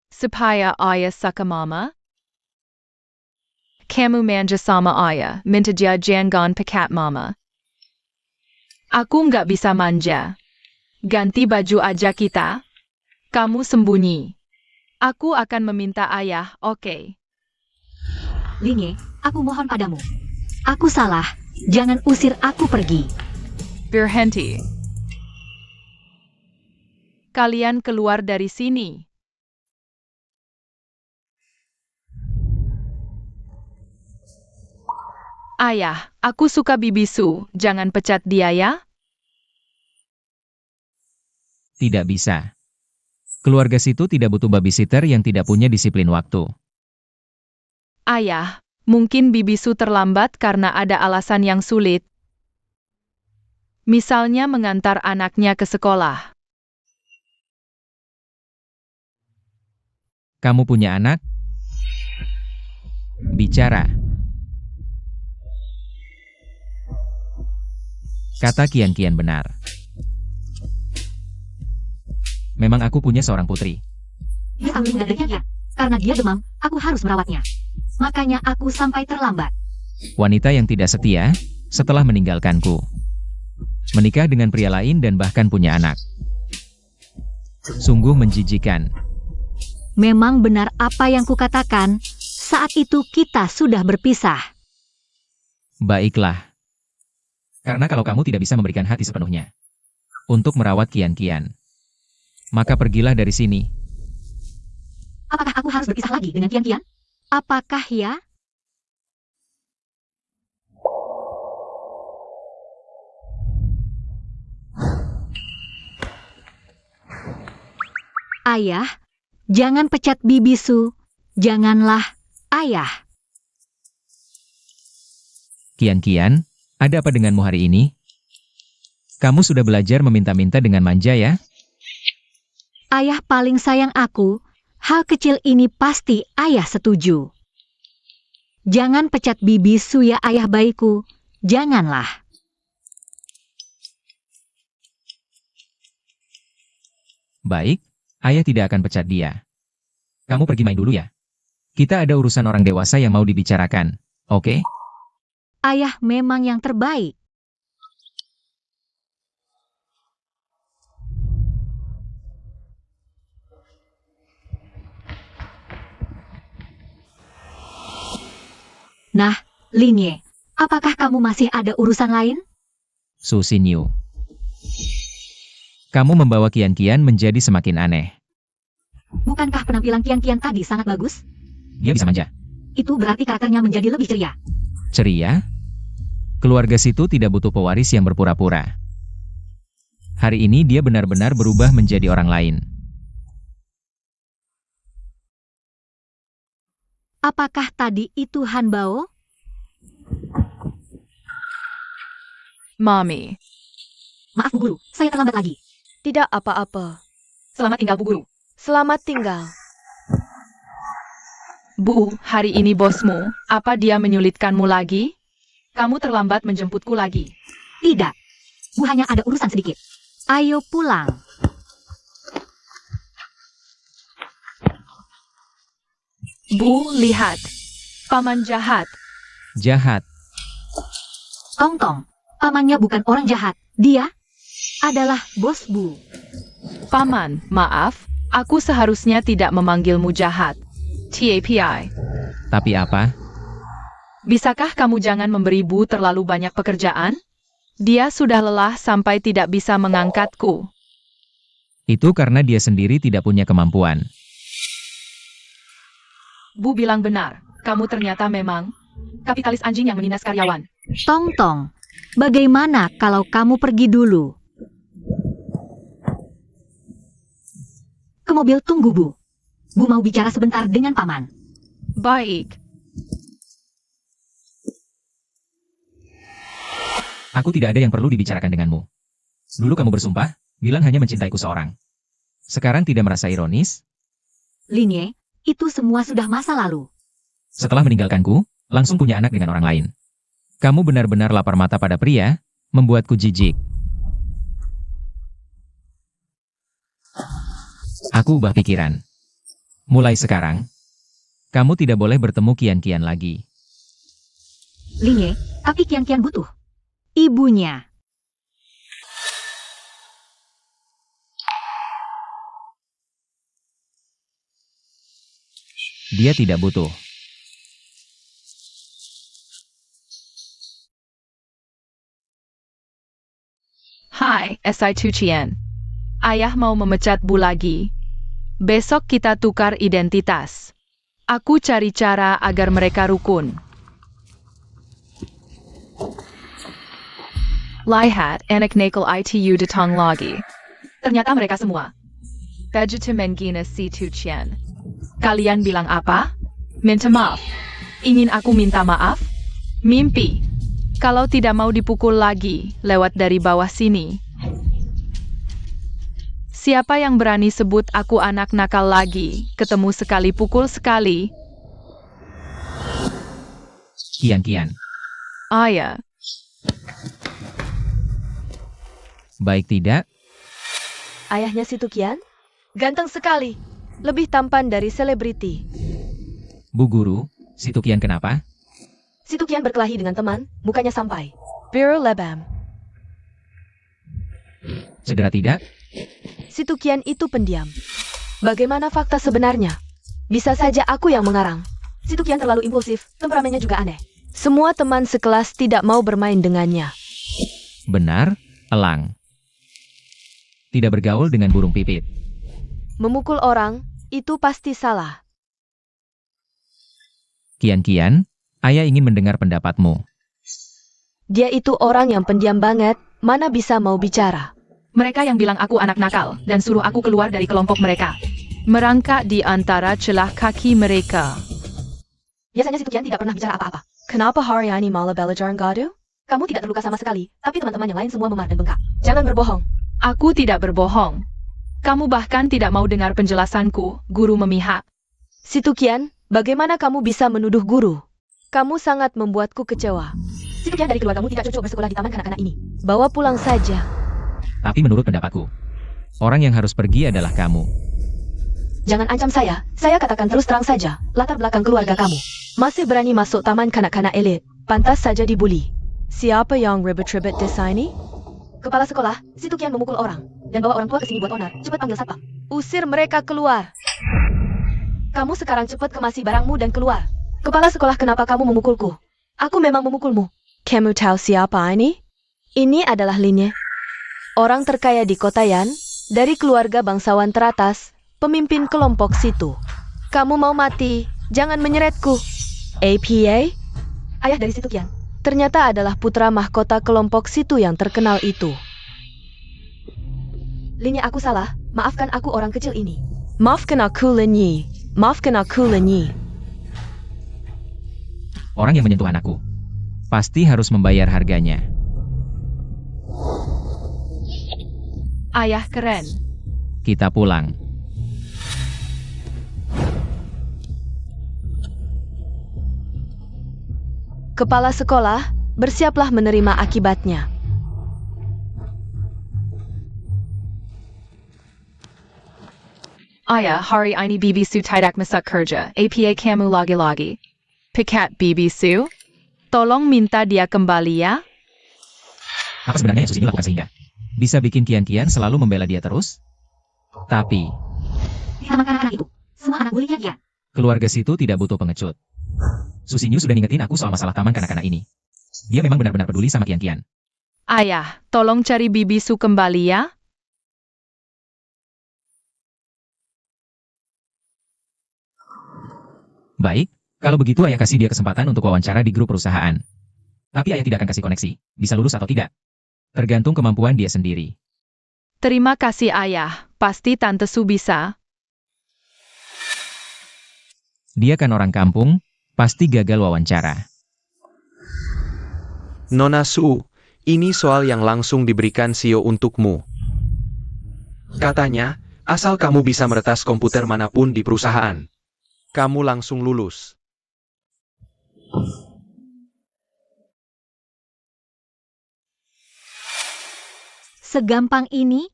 Supaya ayah suka mama? Kamu manja sama ayah, minta dia jangan pekat mama. Aku nggak bisa manja. Ganti baju aja kita. Kamu sembunyi. Aku akan meminta ayah, oke. Linye, aku mohon padamu. Aku salah, jangan usir aku pergi. Berhenti. Kalian keluar dari sini. Ayah, aku suka Bibisu, jangan pecat dia ya. Tidak bisa. Keluarga situ tidak butuh babysitter yang tidak punya disiplin waktu. Ayah, mungkin Bibisu terlambat karena ada alasan yang sulit. Misalnya mengantar anaknya ke sekolah. Kamu punya anak? Bicara. Kata Kian-Kian benar. Memang aku punya seorang putri. Dia ambil dadanya ya. Karena dia demam, aku harus merawatnya. Makanya aku sampai terlambat. Wanita yang tidak setia, setelah meninggalkanku. Menikah dengan pria lain dan bahkan punya anak. Sungguh menjijikan. Memang benar apa yang kukatakan, saat itu kita sudah berpisah. Baiklah. Karena kalau kamu tidak bisa memberikan hati sepenuhnya untuk merawat Kian-Kian, maka pergilah dari sini. Apakah aku harus berpisah lagi dengan Kian-Kian? Apakah ya? Ayah, jangan pecat Bibisu. Janganlah, ayah. Kian-Kian, ada apa denganmu hari ini? Kamu sudah belajar meminta-minta dengan manja ya? Ayah paling sayang aku. Hal kecil ini pasti ayah setuju. Jangan pecat Bibisu ya ayah bayiku. Janganlah. Baik, ayah tidak akan pecat dia. Kamu pergi main dulu ya. Kita ada urusan orang dewasa yang mau dibicarakan, oke? Ayah memang yang terbaik. Nah, Linye, apakah kamu masih ada urusan lain? Susinyu. Kamu membawa Kian-Kian menjadi semakin aneh. Bukankah penampilan Kian-Kian tadi sangat bagus? Dia bisa manja. Itu berarti karakternya menjadi lebih ceria. Ceria? Keluarga situ tidak butuh pewaris yang berpura-pura. Hari ini dia benar-benar berubah menjadi orang lain. Apakah tadi itu Hanbao? Mami. Maaf Bu Guru, saya terlambat lagi. Tidak apa-apa. Selamat tinggal Bu Guru. Selamat tinggal. Bu, hari ini bosmu, apa dia menyulitkanmu lagi? Kamu terlambat menjemputku lagi. Tidak. Bu hanya ada urusan sedikit. Ayo pulang. Bu, lihat. Paman jahat. Jahat. Tong-tong, pamannya bukan orang jahat. Dia adalah bos Bu. Paman, maaf. Aku seharusnya tidak memanggilmu jahat. TAPI. Tapi apa? Bisakah kamu jangan memberi Bu terlalu banyak pekerjaan? Dia sudah lelah sampai tidak bisa mengangkatku. Itu karena dia sendiri tidak punya kemampuan. Bu bilang benar. Kamu ternyata memang kapitalis anjing yang menindas karyawan. Tong-tong, bagaimana kalau kamu pergi dulu? Ke mobil tunggu Bu. Bu mau bicara sebentar dengan paman. Baik. Aku tidak ada yang perlu dibicarakan denganmu. Dulu kamu bersumpah, bilang hanya mencintaiku seorang. Sekarang tidak merasa ironis? Linye, itu semua sudah masa lalu. Setelah meninggalkanku, langsung punya anak dengan orang lain. Kamu benar-benar lapar mata pada pria, membuatku jijik. Aku ubah pikiran. Mulai sekarang, kamu tidak boleh bertemu Kian-Kian lagi. Linye, tapi Kian-Kian butuh ibunya. Dia tidak butuh. Hai, SI Tuchian. Ayah mau memecat Bu lagi. Besok kita tukar identitas. Aku cari cara agar mereka rukun. Lihat, anak nakal itu datang lagi. Ternyata mereka semua. Begitu menggina si Tuchian. Kalian bilang apa? Minta maaf. Ingin aku minta maaf? Mimpi. Kalau tidak mau dipukul lagi, lewat dari bawah sini. Siapa yang berani sebut aku anak nakal lagi, ketemu sekali pukul sekali? Kian. Ayah, Baik tidak? Ayahnya si Tukian? Ganteng sekali. Lebih tampan dari selebriti. Bu Guru, si Tukian kenapa? Si Tukian berkelahi dengan teman, mukanya sampai. Biru lebam. Cedera tidak? Si Tukian itu pendiam. Bagaimana fakta sebenarnya? Bisa saja aku yang mengarang. Si Tukian terlalu impulsif, temperamennya juga aneh. Semua teman sekelas tidak mau bermain dengannya. Benar, elang. Tidak bergaul dengan burung pipit. Memukul orang, itu pasti salah. Kian, ayah ingin mendengar pendapatmu. Dia itu orang yang pendiam banget, mana bisa mau bicara. mereka yang bilang aku anak nakal, dan suruh aku keluar dari kelompok mereka. Merangkak di antara celah kaki mereka. Biasanya si Tukian tidak pernah bicara apa-apa. Kenapa hari ini malah belajar gaduh? Kamu tidak terluka sama sekali, tapi teman-teman yang lain semua memar dan bengkak. Jangan berbohong. Aku tidak berbohong. Kamu bahkan tidak mau dengar penjelasanku, guru memihak. Si Tukian, bagaimana kamu bisa menuduh guru? Kamu sangat membuatku kecewa. Si Tukian dari keluargamu tidak cocok bersekolah di taman kanak-kanak ini. Bawa pulang saja. Tapi menurut pendapatku, orang yang harus pergi adalah kamu. Jangan ancam saya katakan terus terang saja, latar belakang keluarga kamu. Masih berani masuk taman kanak-kanak elit, pantas saja dibuli. Siapa yang ribet-ribet desa ini? Kepala sekolah, si Tukian memukul orang, dan bawa orang tua ke sini buat onar. Cepat panggil satpam. Usir mereka keluar. Kamu sekarang cepat kemasi barangmu dan keluar. Kepala sekolah, kenapa kamu memukulku? Aku memang memukulmu. Kamu tahu siapa ini? Ini adalah Linye. Orang terkaya di kota Yan, dari keluarga bangsawan teratas, pemimpin kelompok situ. Kamu mau mati, jangan menyeretku. APA? Ayah dari si Tukian. Ternyata adalah putra mahkota kelompok situ yang terkenal itu. Linye, aku salah. Maafkan aku orang kecil ini. Maafkan aku Linye. Maafkan aku Linye. Orang yang menyentuh anakku pasti harus membayar harganya. Ayah keren. Kita pulang. Kepala sekolah, bersiaplah menerima akibatnya. Ayah, hari ini Bibi Su tidak masak kerja. APA kamu lagi-lagi. Pikat Bibi Su. Tolong minta dia kembali ya. Apa sebenarnya yang Susini lakukan sehingga bisa bikin Kian selalu membela dia terus? Tapi Sama anak-anak itu, semua anak bulinya dia. keluarga situ tidak butuh pengecut. Susinyu sudah ngingetin aku soal masalah taman kanak-kanak ini. Dia memang benar-benar peduli sama Kian. Ayah, tolong cari Bibi Su kembali ya. Baik, kalau begitu ayah kasih dia kesempatan untuk wawancara di grup perusahaan. Tapi ayah tidak akan kasih koneksi, bisa lulus atau tidak. Tergantung kemampuan dia sendiri. Terima kasih ayah, pasti Tante Su bisa. Dia kan orang kampung, pasti gagal wawancara. Nona Su, ini soal yang langsung diberikan CEO untukmu. Katanya, asal kamu bisa meretas komputer manapun di perusahaan. Kamu langsung lulus. Segampang ini?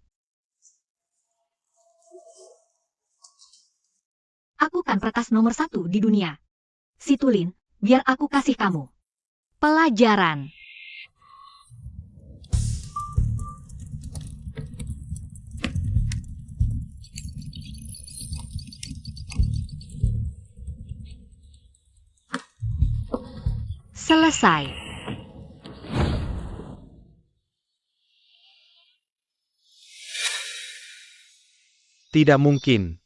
Aku kan peretas nomor 1 di dunia. Si Tulin, biar aku kasih kamu pelajaran. Selesai. Tidak mungkin.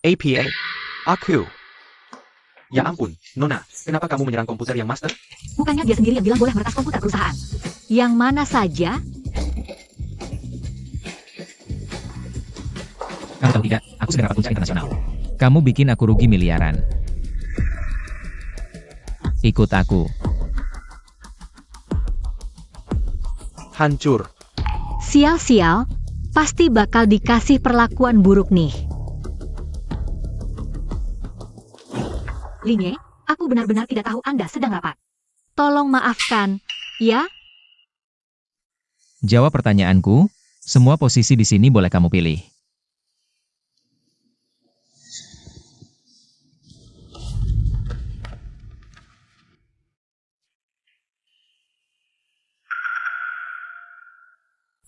APA? Aku. Ya ampun, Nona, kenapa kamu menyerang komputer yang master? Bukannya dia sendiri yang bilang boleh meretas komputer perusahaan. Yang mana saja? Kamu tahu tidak, aku sedang rapat puncak internasional. Kamu bikin aku rugi miliaran. Ikut aku. Hancur. Sial-sial, pasti bakal dikasih perlakuan buruk nih. Linye, aku benar-benar tidak tahu Anda sedang rapat. Tolong maafkan, ya? Jawab pertanyaanku, semua posisi di sini boleh kamu pilih.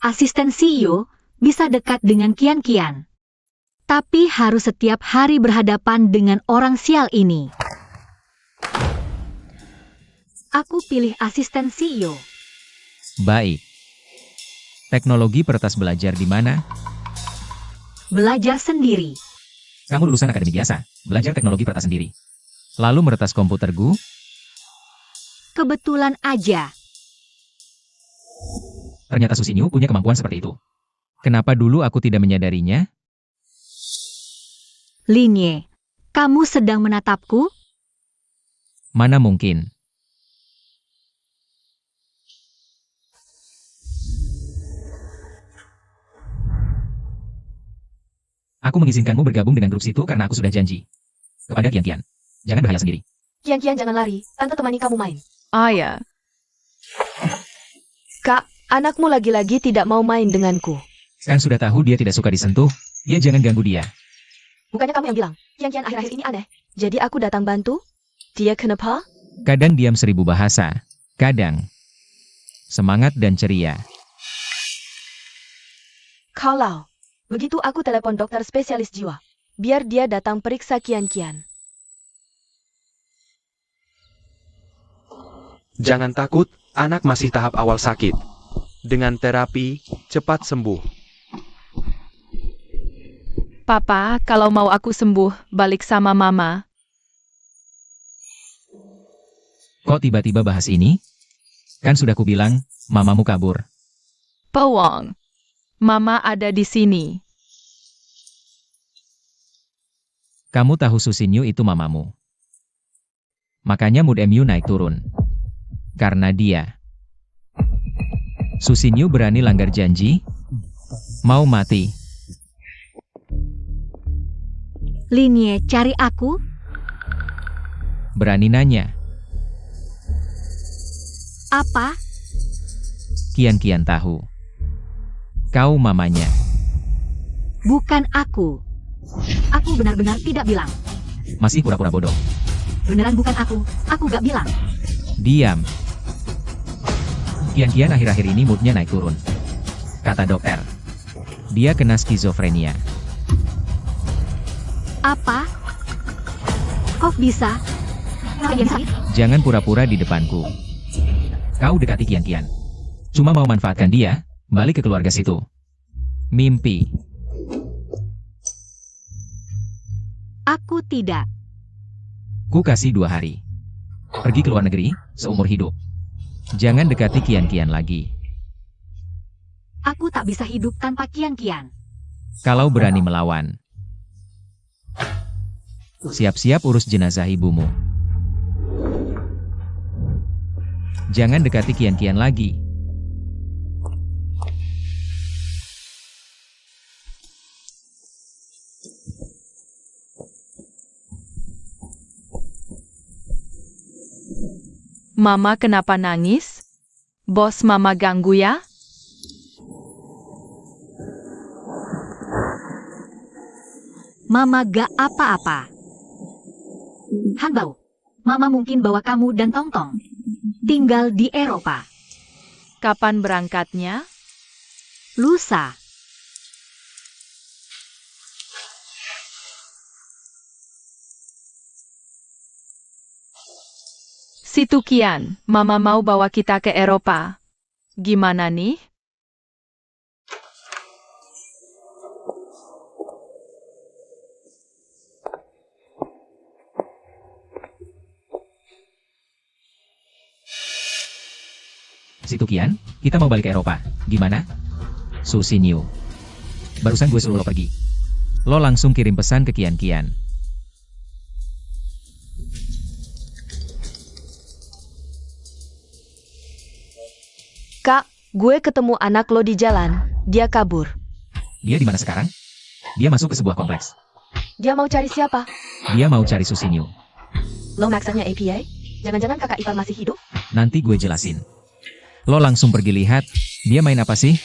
Asisten CEO bisa dekat dengan Kian-Kian. Tapi harus setiap hari berhadapan dengan orang sial ini. Aku pilih asisten CEO. Baik. Teknologi peretas belajar di mana? Belajar sendiri. Kamu lulusan akademi biasa, belajar teknologi peretas sendiri. Lalu meretas komputerku? Kebetulan aja. Ternyata Susinyu punya kemampuan seperti itu. Kenapa dulu aku tidak menyadarinya? Linye, kamu sedang menatapku? Mana mungkin. Aku mengizinkanmu bergabung dengan grup situ karena aku sudah janji. Kepada Kian-Kian. Jangan berhayal sendiri. Kian-Kian jangan lari, tante temani kamu main. Ayah, Kak, anakmu lagi-lagi tidak mau main denganku. Kan sudah tahu dia tidak suka disentuh, ya jangan ganggu dia. Bukannya kamu yang bilang, Kian-Kian akhir-akhir ini aneh. Jadi aku datang bantu? Dia kenapa? Kadang diam 1000 bahasa. Kadang. Semangat dan ceria. Kalau begitu aku telepon dokter spesialis jiwa. Biar dia datang periksa Kian-Kian. Jangan takut, anak masih tahap awal sakit. Dengan terapi, cepat sembuh. Papa, kalau mau aku sembuh, balik sama Mama. Kok tiba-tiba bahas ini? Kan sudah kubilang, mamamu kabur. Pewong. Mama ada di sini. Kamu tahu Susinyu itu mamamu. Makanya mood MU naik turun. Karena dia. Susinyu berani langgar janji. Mau mati. Linye cari aku? Berani nanya. Apa? Kian-Kian tahu. Kau mamanya. Bukan aku. Aku benar-benar tidak bilang. Masih pura-pura bodoh. Beneran bukan aku gak bilang. Diam. Kian-Kian akhir-akhir ini moodnya naik turun. Kata dokter. Dia kena skizofrenia. Apa? Kok bisa? Kenapa dia sakit? Jangan pura-pura di depanku. Kau dekati Kian-Kian. Cuma mau manfaatkan dia, balik ke keluarga situ. Mimpi. Aku tidak. Ku kasih 2 hari. Pergi ke luar negeri, seumur hidup. Jangan dekati Kian-Kian lagi. Aku tak bisa hidup tanpa Kian-Kian. Kalau berani melawan. Siap-siap urus jenazah ibumu. Jangan dekati Kian-Kian lagi. Mama kenapa nangis? Bos Mama ganggu ya? Mama gak apa-apa. Hanbao, Mama mungkin bawa kamu dan Tongtong. Tinggal di Eropa. Kapan berangkatnya? lusa. Situ Kian, Mama mau bawa kita ke Eropa. Gimana nih? Situ Kian, kita mau balik ke Eropa. Gimana? Susinyu. Barusan gue suruh lo pergi. Lo langsung kirim pesan ke Kian-Kian. Kak, gue ketemu anak lo di jalan. Dia kabur. Dia di mana sekarang? Dia masuk ke sebuah kompleks. Dia mau cari siapa? Dia mau cari Susinyu. Lo maksanya API? Jangan-jangan kakak ipar masih hidup? Nanti gue jelasin. Lo langsung pergi lihat, dia main apa sih?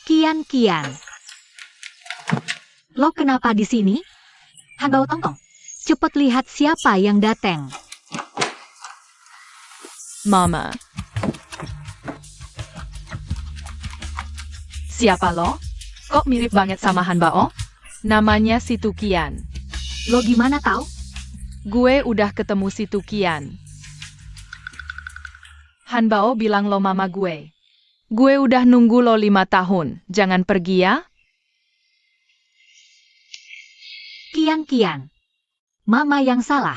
Kian-Kian. Lo kenapa di sini? Hanbao Tongtong. Cepet lihat siapa yang datang. Mama. Siapa lo? Kok mirip banget sama Hanbao? Namanya Situ Kian. Lo gimana tahu? Gue udah ketemu Situ Kian. Hanbao bilang lo mama gue. Gue udah nunggu lo 5 tahun. Jangan pergi ya. Kian-Kian. Mama yang salah.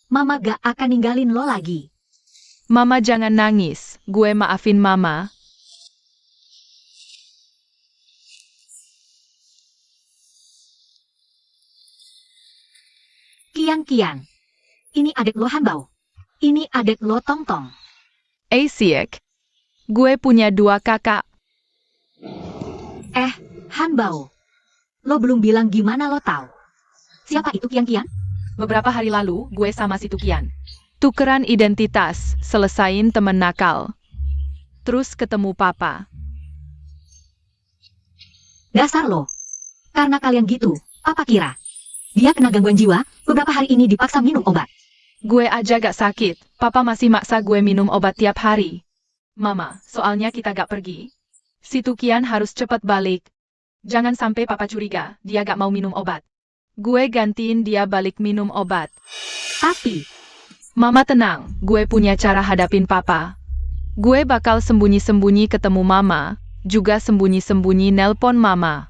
Mama gak akan ninggalin lo lagi. Mama jangan nangis. Gue maafin Mama. Kian-Kian. Ini adik lo Hanbao. Ini adik lo Tongtong. Asiek. Gue punya 2 kakak. Hanbao. Lo belum bilang gimana lo tahu. Siapa itu Kian-Kian? Beberapa hari lalu, gue sama Situ Kian. Tukeran identitas, selesain temen nakal. Terus ketemu Papa. Dasar lo. Karena kalian gitu, apa kira? Dia kena gangguan jiwa, beberapa hari ini dipaksa minum obat. Gue aja gak sakit, Papa masih maksa gue minum obat tiap hari. Mama, soalnya kita gak pergi. Situ Kian harus cepat balik. Jangan sampai Papa curiga, dia gak mau minum obat. Gue gantiin dia balik minum obat. Tapi, Mama tenang, gue punya cara hadapin Papa. Gue bakal sembunyi-sembunyi ketemu Mama, juga sembunyi-sembunyi nelpon Mama.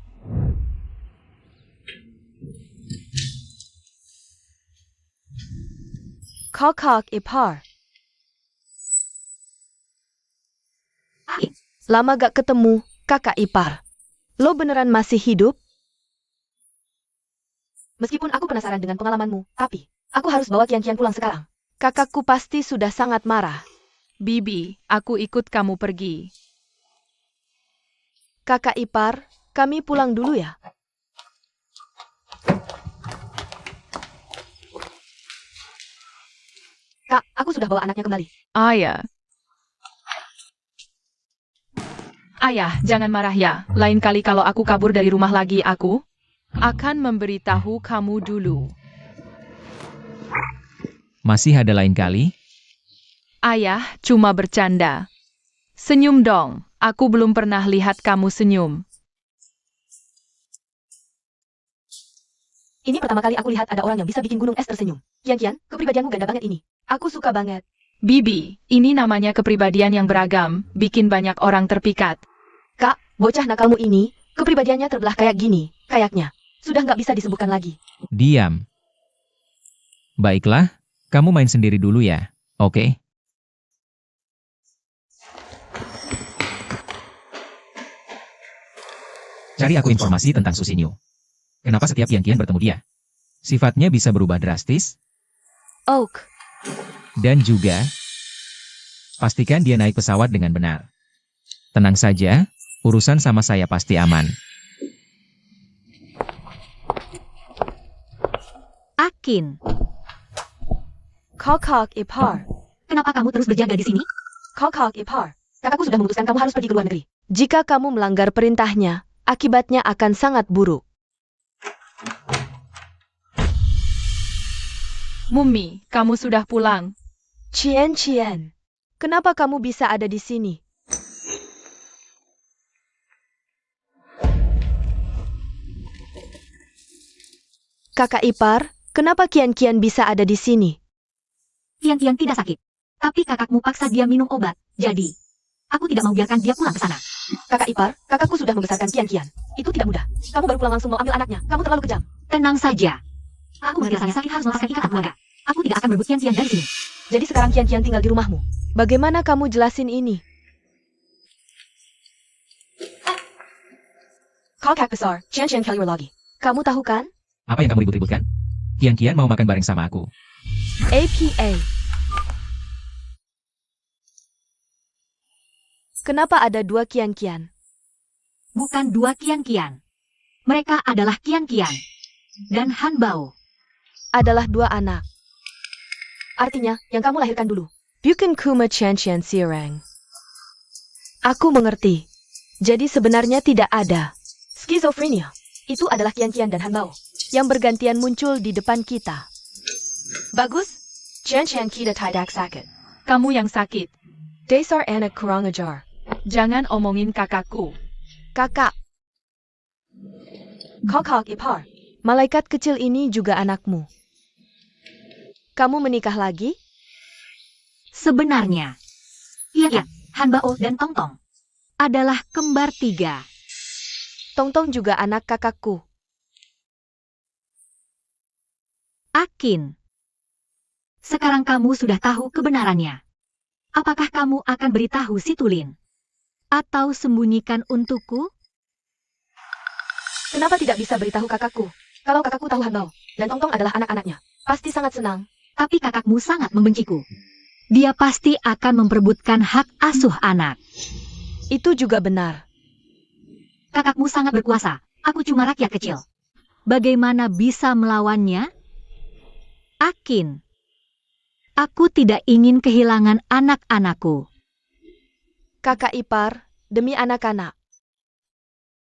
Kakak ipar. Lama gak ketemu, kakak ipar. Lo beneran masih hidup? Meskipun aku penasaran dengan pengalamanmu, tapi aku harus bawa Kian-Kian pulang sekarang. Kakakku pasti sudah sangat marah. Bibi, aku ikut kamu pergi. Kakak ipar, kami pulang dulu ya. Kak, aku sudah bawa anaknya kembali. Ayah. Ayah, jangan marah ya. Lain kali kalau aku kabur dari rumah lagi aku akan memberitahu kamu dulu. Masih ada lain kali? Ayah, cuma bercanda. Senyum dong. Aku belum pernah lihat kamu senyum. Ini pertama kali aku lihat ada orang yang bisa bikin gunung es tersenyum. Kian-Kian, kepribadianmu ganda banget ini. Aku suka banget. Bibi, ini namanya kepribadian yang beragam, bikin banyak orang terpikat. Kak, bocah nakalmu ini, kepribadiannya terbelah kayak gini, kayaknya. Sudah nggak bisa disebutkan lagi. Diam. Baiklah, kamu main sendiri dulu ya, oke? Cari aku informasi tentang Susinyu. Kenapa setiap Kian-Kian bertemu dia? Sifatnya bisa berubah drastis, Oak, dan juga pastikan dia naik pesawat dengan benar. Tenang saja, urusan sama saya pasti aman. Akin. kakak ipar. Kenapa kamu terus berjaga di sini? Kakak ipar. Kakakku sudah memutuskan kamu harus pergi ke luar negeri. Jika kamu melanggar perintahnya, akibatnya akan sangat buruk. Mumi, kamu sudah pulang. Qian, kenapa kamu bisa ada di sini? Kakak ipar, kenapa Kian bisa ada di sini? Kian tidak sakit. Tapi kakakmu paksa dia minum obat. Jadi, aku tidak mau biarkan dia pulang ke sana. Kakak ipar, kakakku sudah membesarkan Kian. Itu tidak mudah. Kamu baru pulang langsung mau ambil anaknya. Kamu terlalu kejam. Tenang saja. Aku mengerti rasanya sakit harus melepaskan ikatan keluarga. Aku tidak akan merebut Kian dari sini. Jadi sekarang Kian tinggal di rumahmu. Bagaimana kamu jelasin ini? Kau kak besar, Kian keluar lagi. Kamu tahu kan? Apa yang kamu ribut-ributkan? Kian mau makan bareng sama aku. APA. Kenapa ada dua Kian? Bukan dua Kian. Mereka adalah Kian dan Han Bao. Adalah dua anak. Artinya, yang kamu lahirkan dulu. Bukan Kuma Qian Sirang. Aku mengerti. Jadi sebenarnya tidak ada. Skizofrenia. Itu adalah Kian dan Han Bao. Yang bergantian muncul di depan kita. Bagus. Qian kita tidak sakit. Kamu yang sakit. Dasar anak kurang ajar. Jangan omongin kakakku. Kakak. Kakak ipar. Malaikat kecil ini juga anakmu. Kamu menikah lagi? Sebenarnya, Kian, Han Bao dan Tongtong adalah kembar 3. Tongtong juga anak kakakku. Akin. Sekarang kamu sudah tahu kebenarannya. Apakah kamu akan beritahu si Tulin? Atau sembunyikan untukku? Kenapa tidak bisa beritahu kakakku? Kalau kakakku tahu Han Bao dan Tongtong adalah anak-anaknya, pasti sangat senang. Tapi kakakmu sangat membenciku. Dia pasti akan memperebutkan hak asuh anak. Itu juga benar. Kakakmu sangat berkuasa. Aku cuma rakyat kecil. Bagaimana bisa melawannya? Akin. Aku tidak ingin kehilangan anak-anakku. Kakak ipar, demi anak-anak.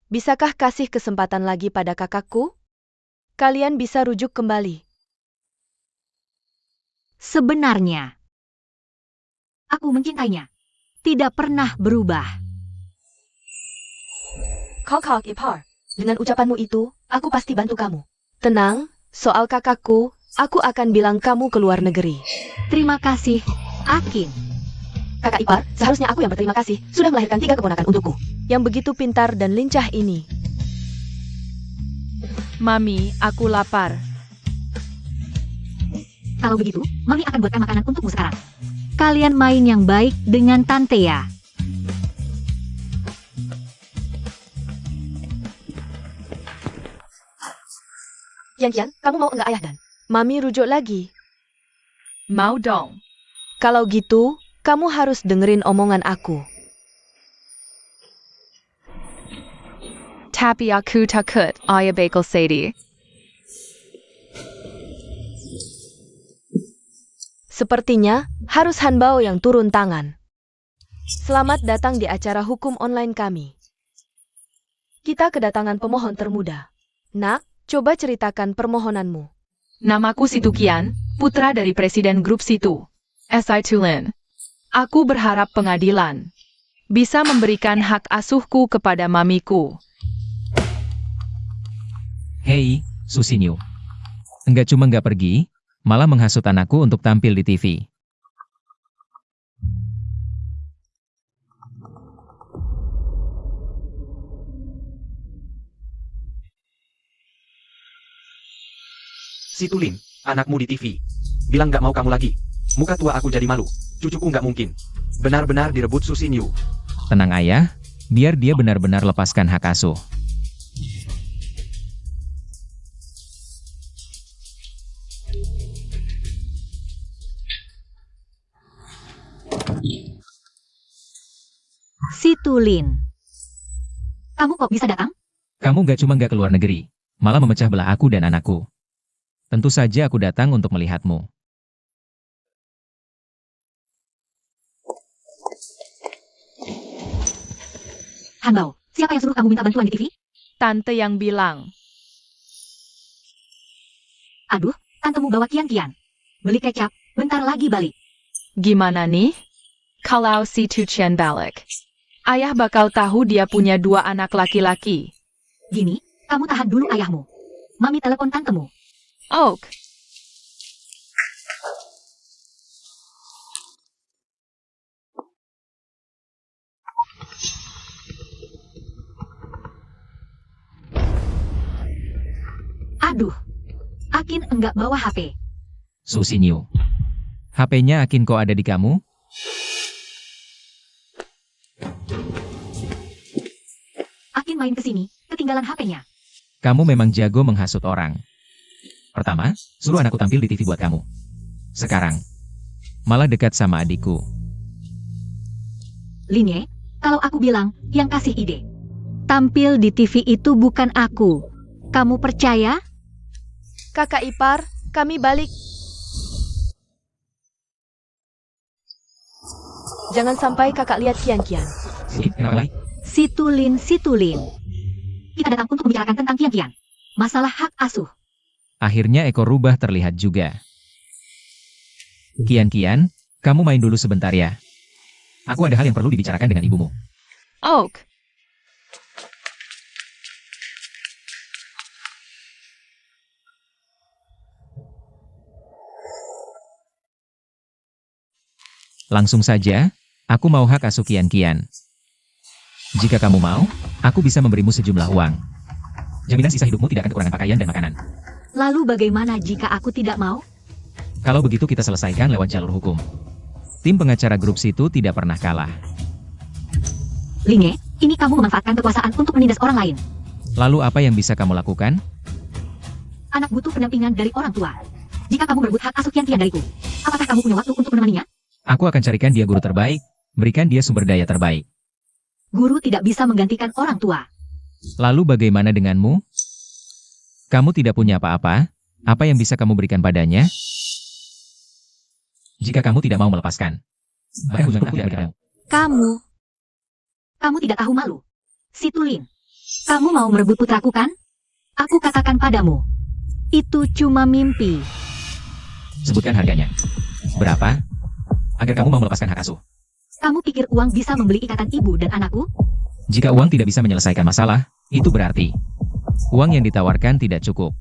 Bisakah kasih kesempatan lagi pada kakakku? Kalian bisa rujuk kembali. Sebenarnya, aku mencintainya. Tidak pernah berubah. Kakak ipar, dengan ucapanmu itu, aku pasti bantu kamu. Tenang, soal kakakku, aku akan bilang kamu ke luar negeri. Terima kasih, Akin. Kakak ipar, seharusnya aku yang berterima kasih, sudah melahirkan 3 keponakan untukku. Yang begitu pintar dan lincah ini. Mami, aku lapar. Kalau begitu, Mami akan buatkan makanan untukmu sekarang. Kalian main yang baik dengan Tante ya. Kian, kamu mau enggak ayah dan? Mami rujuk lagi. Mau dong. Kalau gitu, kamu harus dengerin omongan aku. Tapi aku takut ayah bakal sedih. Sepertinya, harus Han Bao yang turun tangan. Selamat datang di acara hukum online kami. Kita kedatangan pemohon termuda. Nak, coba ceritakan permohonanmu. Namaku Situ Kian, putra dari Presiden Grup Situ. SI Tulin. Aku berharap pengadilan bisa memberikan hak asuhku kepada mamiku. Hei, Susinyo. Enggak cuma nggak pergi, malah menghasut anakku untuk tampil di TV. Si Tulin, anakmu di TV. Bilang nggak mau kamu lagi. Muka tua aku jadi malu. Cucuku nggak mungkin. Benar-benar direbut Susinyu. Tenang ayah, biar dia benar-benar lepaskan hak asuh. Si Tulin. Kamu kok bisa datang? Kamu gak cuma gak keluar negeri, malah memecah belah aku dan anakku. Tentu saja aku datang untuk melihatmu. Han Bao, siapa yang suruh kamu minta bantuan di TV? tante yang bilang. Aduh, tantemu bawa kian-kian. Beli kecap, bentar lagi balik. Gimana nih? Kalau si Tuchen balik. Ayah bakal tahu dia punya 2 anak laki-laki. Gini, kamu tahan dulu ayahmu. Mami telepon tantemu. Ok. Aduh, Akin enggak bawa HP. Susinyo. HP-nya Akin kok ada di kamu? Akin main ke sini, ketinggalan HP-nya. Kamu memang jago menghasut orang. Pertama, suruh anakku tampil di TV buat kamu. Sekarang, malah dekat sama adikku. Linye, kalau aku bilang, yang kasih ide. Tampil di TV itu bukan aku. Kamu percaya? Kakak ipar, kami balik. Jangan sampai kakak lihat Kian-Kian. Kenapa lagi? Situlin. Kita datang untuk membicarakan tentang Kian-Kian. Masalah hak asuh. Akhirnya ekor rubah terlihat juga. Kian, kamu main dulu sebentar ya. Aku ada hal yang perlu dibicarakan dengan ibumu. Ok. Langsung saja, aku mau hak asuh Kian. Jika kamu mau, aku bisa memberimu sejumlah uang. Jaminan sisa hidupmu tidak akan kekurangan pakaian dan makanan. Lalu bagaimana jika aku tidak mau? Kalau begitu kita selesaikan lewat jalur hukum. Tim pengacara grup situ tidak pernah kalah. Linye, ini kamu memanfaatkan kekuasaan untuk menindas orang lain. Lalu apa yang bisa kamu lakukan? Anak butuh pendampingan dari orang tua. Jika kamu merebut hak asuh Kian-Kian dariku, apakah kamu punya waktu untuk menemaninya? Aku akan carikan dia guru terbaik, berikan dia sumber daya terbaik. Guru tidak bisa menggantikan orang tua. Lalu bagaimana denganmu? Kamu tidak punya apa-apa? Apa yang bisa kamu berikan padanya? Jika kamu tidak mau melepaskan, bahkan aku tidak beritahu. Kamu tidak tahu malu. Situlin, kamu mau merebut putraku kan? Aku katakan padamu, itu cuma mimpi. Sebutkan harganya. Berapa? Agar kamu mau melepaskan hak asuh. Kamu pikir uang bisa membeli ikatan ibu dan anakku? Jika uang tidak bisa menyelesaikan masalah, itu berarti uang yang ditawarkan tidak cukup.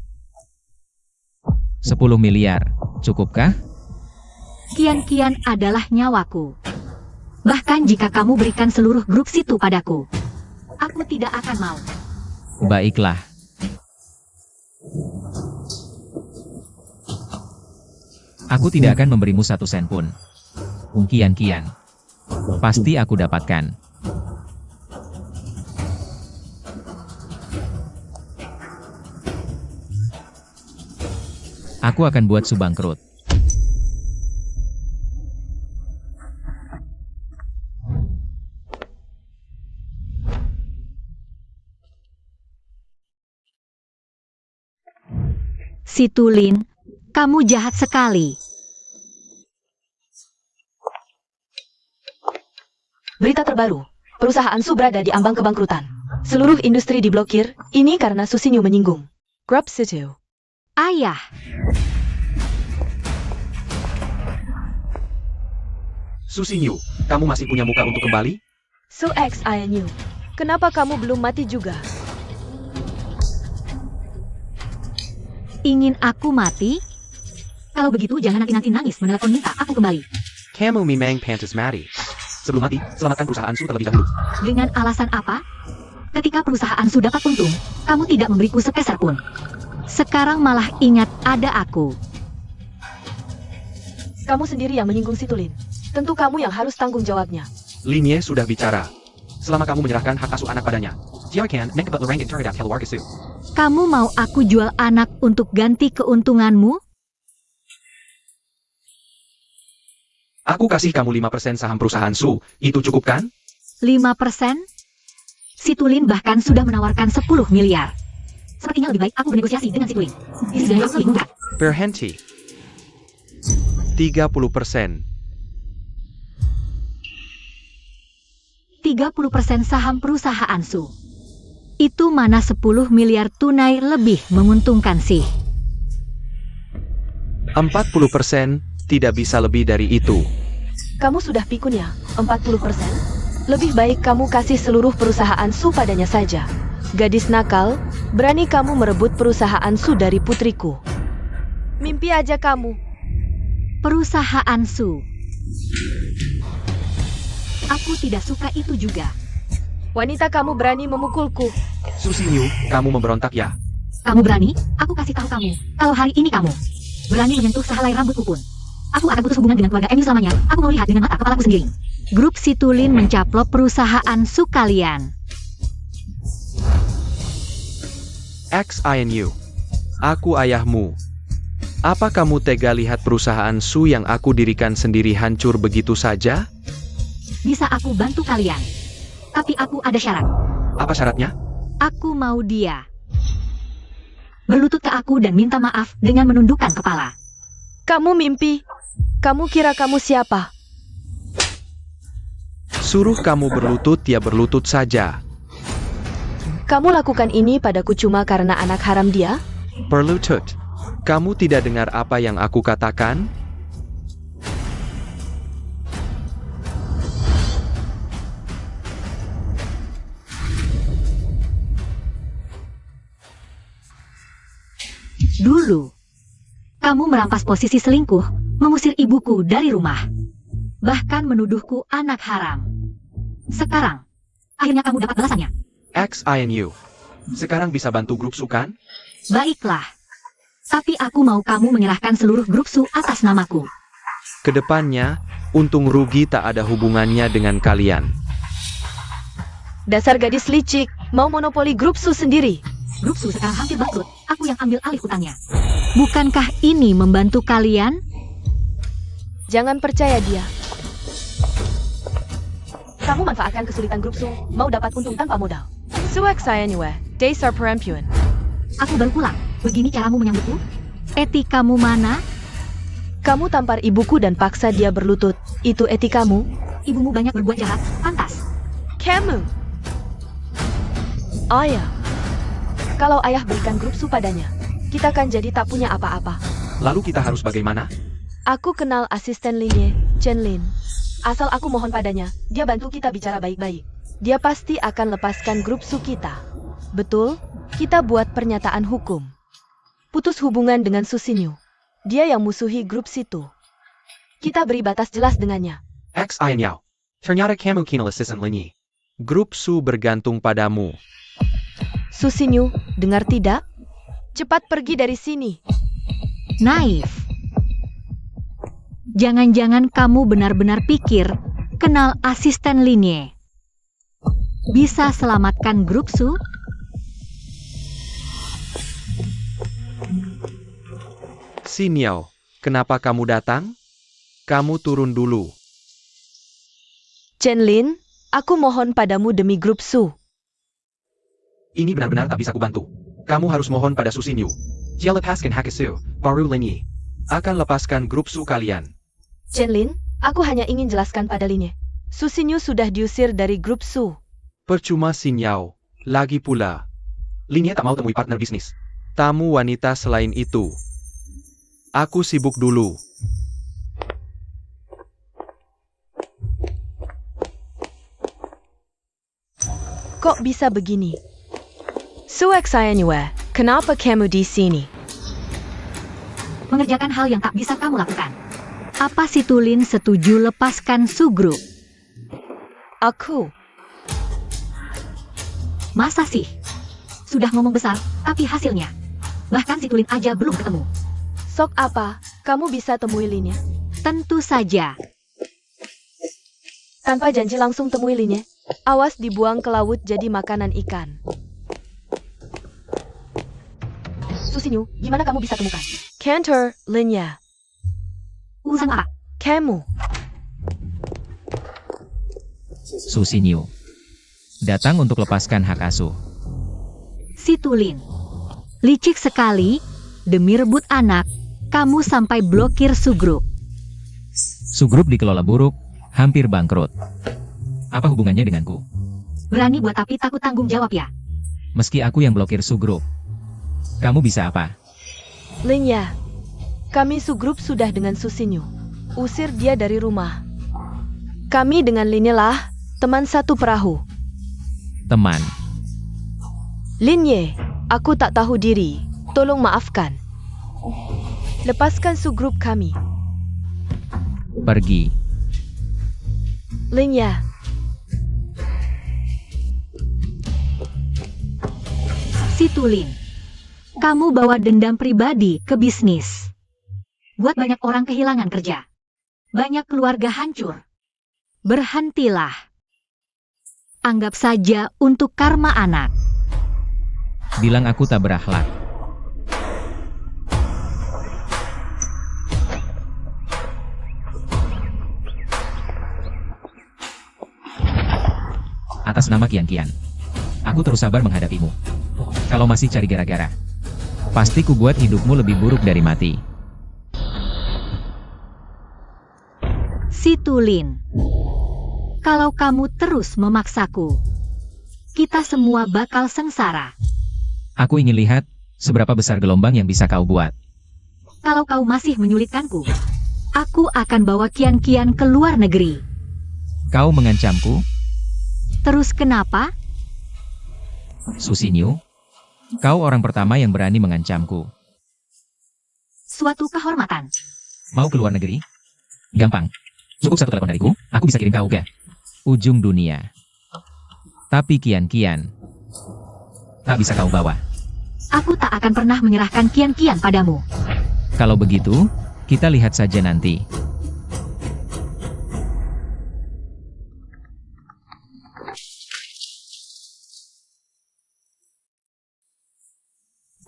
10 miliar, cukupkah? Kian-Kian adalah nyawaku. Bahkan jika kamu berikan seluruh grup situ padaku, aku tidak akan mau. Baiklah. Aku tidak akan memberimu 1 sen pun. Kian, pasti aku dapatkan. Aku akan buat subangkrut. Situlin, kamu jahat sekali. Berita terbaru, perusahaan Su berada di ambang kebangkrutan. Seluruh industri diblokir, ini karena Susinyo menyinggung. Grup situ. Ayah, Susinyo, kamu masih punya muka untuk kembali? Su X INU. Kenapa kamu belum mati juga? ingin aku mati? Kalau begitu jangan nanti nangis menelepon minta aku kembali. Kamu memang pantas mati. Sebelum mati, selamatkan perusahaan Su terlebih dahulu. Dengan alasan apa? Ketika perusahaan Su dapat untung, kamu tidak memberiku sepeser pun. Sekarang malah ingat ada aku. Kamu sendiri yang menyinggung Situlin. Tentu kamu yang harus tanggung jawabnya. Linye sudah bicara. Selama kamu menyerahkan hak asuh anak padanya, Jiakan mengebat lereng terhadap keluarga Su. Kamu mau aku jual anak untuk ganti keuntunganmu? Aku kasih kamu 5% saham perusahaan Su, itu cukup kan? 5%? Situlin bahkan sudah menawarkan 10 miliar. Sepertinya lebih baik aku bernegosiasi dengan Situlin. Ini sudah lebih murah. Berhenti. 30%. 30% saham perusahaan Su. Itu mana 10 miliar tunai lebih menguntungkan sih? 40%, tidak bisa lebih dari itu. Kamu sudah pikun ya, 40%? Lebih baik kamu kasih seluruh perusahaan Su padanya saja. Gadis nakal, berani kamu merebut perusahaan Su dari putriku. Mimpi aja kamu. Perusahaan Su. Aku tidak suka itu juga. Wanita kamu berani memukulku. Su Xinyu, kamu memberontak ya? Kamu berani? Aku kasih tahu kamu. Kalau hari ini kamu berani menyentuh sehelai rambutku pun, aku akan putus hubungan dengan keluarga Emi selamanya. Aku mau lihat dengan mata kepalaku sendiri. Grup Situlin mencaplok perusahaan Su kalian. XINU. Aku ayahmu. Apa kamu tega lihat perusahaan Su yang aku dirikan sendiri hancur begitu saja? Bisa aku bantu kalian. Tapi aku ada syarat. Apa syaratnya? Aku mau dia berlutut ke aku dan minta maaf dengan menundukkan kepala. Kamu mimpi. Kamu kira kamu siapa? Suruh kamu berlutut ya berlutut saja. Kamu lakukan ini padaku cuma karena anak haram dia? Berlutut. Kamu tidak dengar apa yang aku katakan? Dulu, kamu merampas posisi selingkuh, mengusir ibuku dari rumah. Bahkan menuduhku anak haram. Sekarang, akhirnya kamu dapat balasannya. XINU. Sekarang bisa bantu grup Su kan? Baiklah. Tapi aku mau kamu menyerahkan seluruh grup Su atas namaku. Kedepannya, untung rugi tak ada hubungannya dengan kalian. Dasar gadis licik, mau monopoli grup Su sendiri. Grup Su sekarang hampir bangkrut, aku yang ambil alih hutangnya. Bukankah ini membantu kalian? Jangan percaya dia. Kamu manfaatkan kesulitan grup Su, mau dapat untung tanpa modal. Suek saya niwe, dasar perempuan. Aku baru pulang, begini caramu menyambutku? Etikamu mana? Kamu tampar ibuku dan paksa dia berlutut. Itu etikamu? Ibumu banyak berbuat jahat, pantas. Kamu. Ayah. Kalau ayah berikan grup Su padanya, kita kan jadi tak punya apa-apa. Lalu kita harus bagaimana? Aku kenal asisten Linye, Chen Lin. Asal aku mohon padanya, dia bantu kita bicara baik-baik. Dia pasti akan lepaskan grup Su kita. Betul, kita buat pernyataan hukum. Putus hubungan dengan Su Xinyu. Dia yang musuhi grup situ. Kita beri batas jelas dengannya. XINU. Ternyata kamu kenal asisten Linyi. Grup Su bergantung padamu. Su Xinyu, dengar tidak? Cepat pergi dari sini. Naif. Jangan-jangan kamu benar-benar pikir kenal asisten Linye bisa selamatkan grup Su? Xiniao, kenapa kamu datang? Kamu turun dulu. Chen Lin, aku mohon padamu demi grup Su. Ini benar-benar tak bisa kubantu. Kamu harus mohon pada Su Xinyu. Dia lepaskan Hakesu, baru Linyi Akan lepaskan grup Su kalian. Chen Lin, aku hanya ingin jelaskan pada Linye. Su Xinyu sudah diusir dari grup Su. Percuma Xiniao. Lagi pula, Linyi tak mau temui partner bisnis. tamu wanita selain itu. Aku sibuk dulu. Kok bisa begini? Suek saya niwe, kenapa kamu di sini? Mengerjakan hal yang tak bisa kamu lakukan. Apa Situlin setuju lepaskan Su Group? Aku. Masa sih? Sudah ngomong besar, tapi hasilnya. Bahkan Situlin aja belum ketemu. Sok apa, kamu bisa temui Linye? Tentu saja. Tanpa janji langsung temui Linye. Awas dibuang ke laut jadi makanan ikan. Su Xinyu, gimana kamu bisa temukan? Cantor, Linye. Urusan apa? Kamu. Su Xinyu. Datang untuk lepaskan hak asuh. Situlin. Licik sekali, demi rebut anak, kamu sampai blokir Su Group. Su Group dikelola buruk, hampir bangkrut. Apa hubungannya denganku? Berani buat tapi takut tanggung jawab ya? Meski aku yang blokir Su Group. Kamu bisa apa? Linya, kami Su Group sudah dengan Su Xinyu. Usir dia dari rumah. Kami dengan Linyelah teman satu perahu. Teman. Linye, aku tak tahu diri. Tolong maafkan. Lepaskan Su Group kami. Pergi. Linya, Situlin, kamu bawa dendam pribadi ke bisnis. Buat banyak orang kehilangan kerja. Banyak keluarga hancur. Berhentilah. Anggap saja untuk karma anak. Bilang aku tak berakhlak. Atas nama Kian-Kian, aku terus sabar menghadapimu. Kalau masih cari gara-gara, pasti ku buat hidupmu lebih buruk dari mati. Situlin, kalau kamu terus memaksaku, kita semua bakal sengsara. Aku ingin lihat seberapa besar gelombang yang bisa kau buat. Kalau kau masih menyulitkanku, aku akan bawa Kian-Kian ke luar negeri. Kau mengancamku, Terus kenapa? Su Xinyu. Kau orang pertama yang berani mengancamku. Suatu kehormatan. Mau ke luar negeri? Gampang. Cukup satu telepon dariku, aku bisa kirim kau ke ujung dunia. Tapi Kian-Kian tak bisa kau bawa. Aku tak akan pernah menyerahkan Kian-Kian padamu. Kalau begitu, kita lihat saja nanti.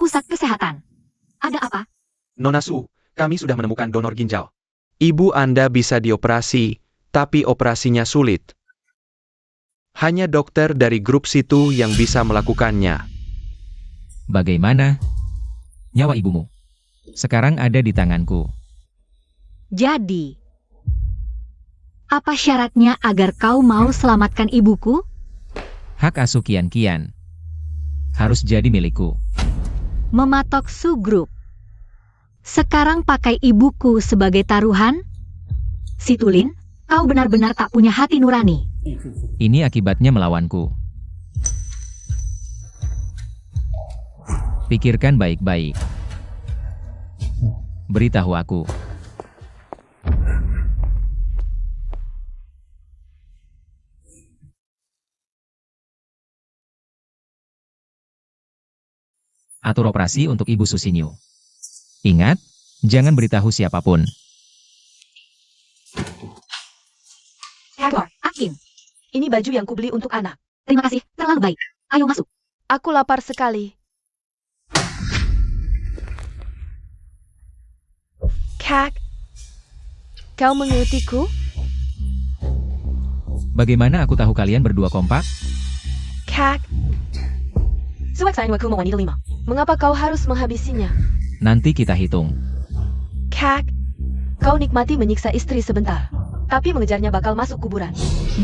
Pusat kesehatan. Ada apa? Nona Su, kami sudah menemukan donor ginjal. Ibu Anda bisa dioperasi, tapi operasinya sulit. Hanya dokter dari grup situ yang bisa melakukannya. Bagaimana? Nyawa ibumu sekarang ada di tanganku. Jadi, apa syaratnya agar kau mau selamatkan ibuku? Hak asuh Kian-Kian harus jadi milikku. Mematok Su Group. Sekarang pakai ibuku sebagai taruhan? Situlin, kau benar-benar tak punya hati nurani. Ini akibatnya melawanku. Pikirkan baik-baik. Beritahu aku. Atur operasi untuk Ibu Su Xinyu. Ingat, jangan beritahu siapapun. Hector, Akin. ini baju yang kubeli untuk anak. Terima kasih, terlalu baik. Ayo masuk. Aku lapar sekali. Kak, kau mengikutiku? Bagaimana aku tahu kalian berdua kompak? Kak, mengapa kau harus menghabisinya? Nanti kita hitung. Kak, kau nikmati menyiksa istri sebentar, tapi mengejarnya bakal masuk kuburan.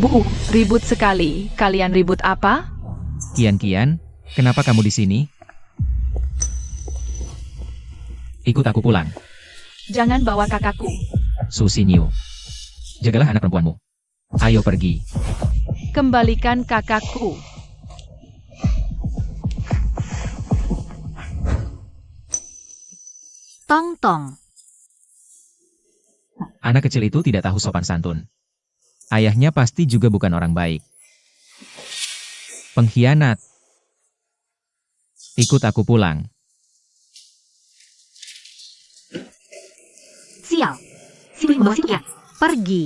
Bu, ribut sekali. Kalian ribut apa? Kian-Kian, kenapa kamu di sini? Ikut aku pulang. Jangan bawa kakakku. Su Xinyu. Jagalah anak perempuanmu. Ayo pergi. Kembalikan kakakku. Tong-tong. Anak kecil itu tidak tahu sopan santun. Ayahnya pasti juga bukan orang baik. Pengkhianat. Ikut aku pulang. Sial. Situlin membawa Situlin. Pergi.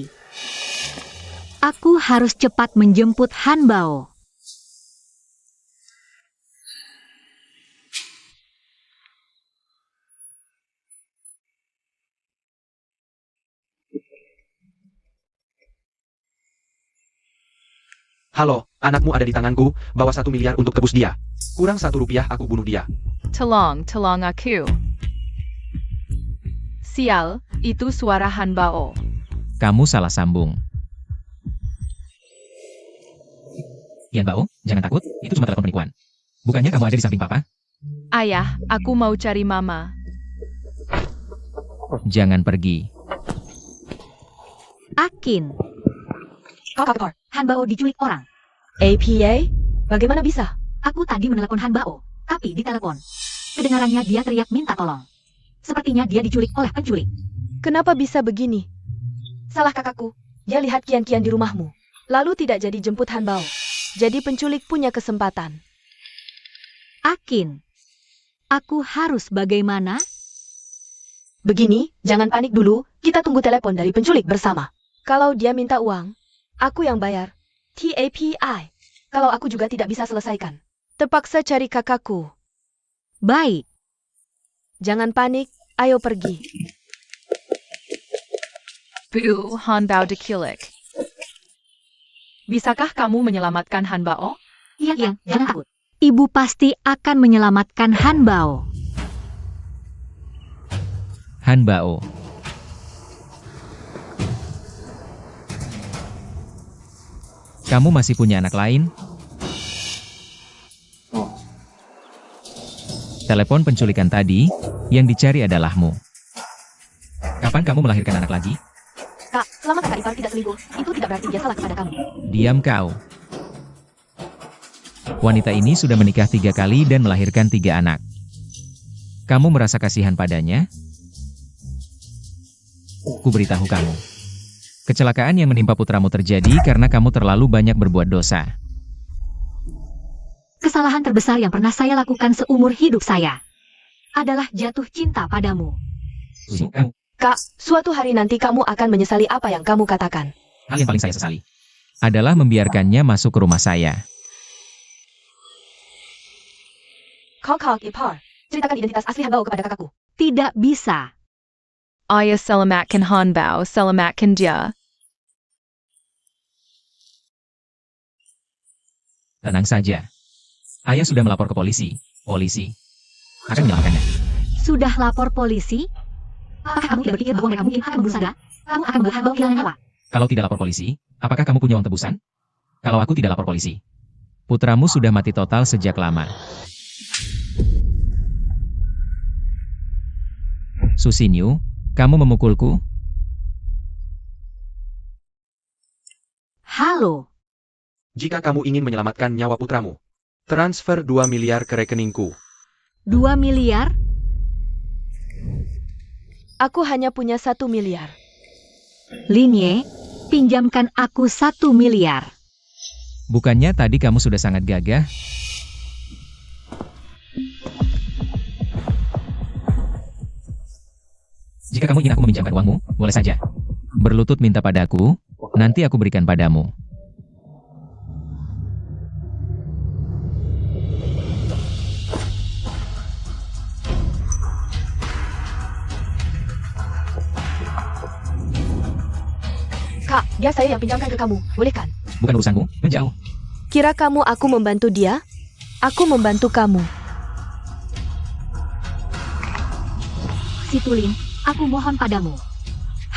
Aku harus cepat menjemput Han Bao. Halo, anakmu ada di tanganku, bawa 1 miliar untuk tebus dia. Kurang 1 rupiah aku bunuh dia. Tolong aku. Sial, itu suara Han Bao. Kamu salah sambung. Yan Bao, jangan takut, itu cuma telepon penipuan. Bukannya kamu ada di samping papa? Ayah, aku mau cari mama. Jangan pergi. Akin. Kakak Ipar. Han Bao diculik orang. APA? Bagaimana bisa? Aku tadi menelepon Han Bao, tapi di telepon. Kedengarannya dia teriak minta tolong. Sepertinya dia diculik oleh penculik. Kenapa bisa begini? Salah kakakku. Dia lihat Kian-Kian di rumahmu. Lalu tidak jadi jemput Han Bao. Jadi penculik punya kesempatan. Akin. Aku harus bagaimana? Begini, jangan panik dulu. Kita tunggu telepon dari penculik bersama. Kalau dia minta uang, aku yang bayar. TAPI. Kalau aku juga tidak bisa selesaikan. Terpaksa cari kakakku. Baik. Jangan panik, ayo pergi. Bu, Han Bao diculik. Bisakah kamu menyelamatkan Han Bao? Iya, jangan takut. Ibu pasti akan menyelamatkan Han Bao. Han Bao. Kamu masih punya anak lain? Telepon penculikan tadi, yang dicari adalahmu. Kapan kamu melahirkan anak lagi? Kak, selama kakak ipar tidak selingkuh, itu tidak berarti dia salah kepada kamu. Diam kau. Wanita ini sudah menikah 3 kali dan melahirkan 3 anak. Kamu merasa kasihan padanya? Ku beritahu kamu. Kecelakaan yang menimpa putramu terjadi karena kamu terlalu banyak berbuat dosa. Kesalahan terbesar yang pernah saya lakukan seumur hidup saya adalah jatuh cinta padamu. Kak, suatu hari nanti kamu akan menyesali apa yang kamu katakan. Hal yang paling saya sesali adalah membiarkannya masuk ke rumah saya. Kakak Ipar, ceritakan identitas asli Han Bao kepada kakakku. Tidak bisa. Ayah selamatkan Han Bao, selamatkan dia. Tenang saja. Ayah sudah melapor ke polisi. Polisi akan menyelamatkannya. Sudah lapor polisi? Apakah kamu tidak berpikir bahwa mereka mungkin akan membunuh Sandra? Kamu akan membuat Han Bao kehilangan nyawa. Kalau tidak lapor polisi, apakah kamu punya uang tebusan? Kalau aku tidak lapor polisi, putramu sudah mati total sejak lama. Susinyu, kamu memukulku? Halo. Jika kamu ingin menyelamatkan nyawa putramu, transfer 2 miliar ke rekeningku. 2 miliar? Aku hanya punya 1 miliar. Linye, pinjamkan aku 1 miliar. Bukannya tadi kamu sudah sangat gagah? Jika kamu ingin aku meminjamkan uangmu, boleh saja. Berlutut minta padaku, nanti aku berikan padamu. Kak, dia saya yang pinjamkan ke kamu, boleh kan? Bukan urusanmu, menjauh. Kira kamu aku membantu dia? Aku membantu kamu. Situlin, aku mohon padamu.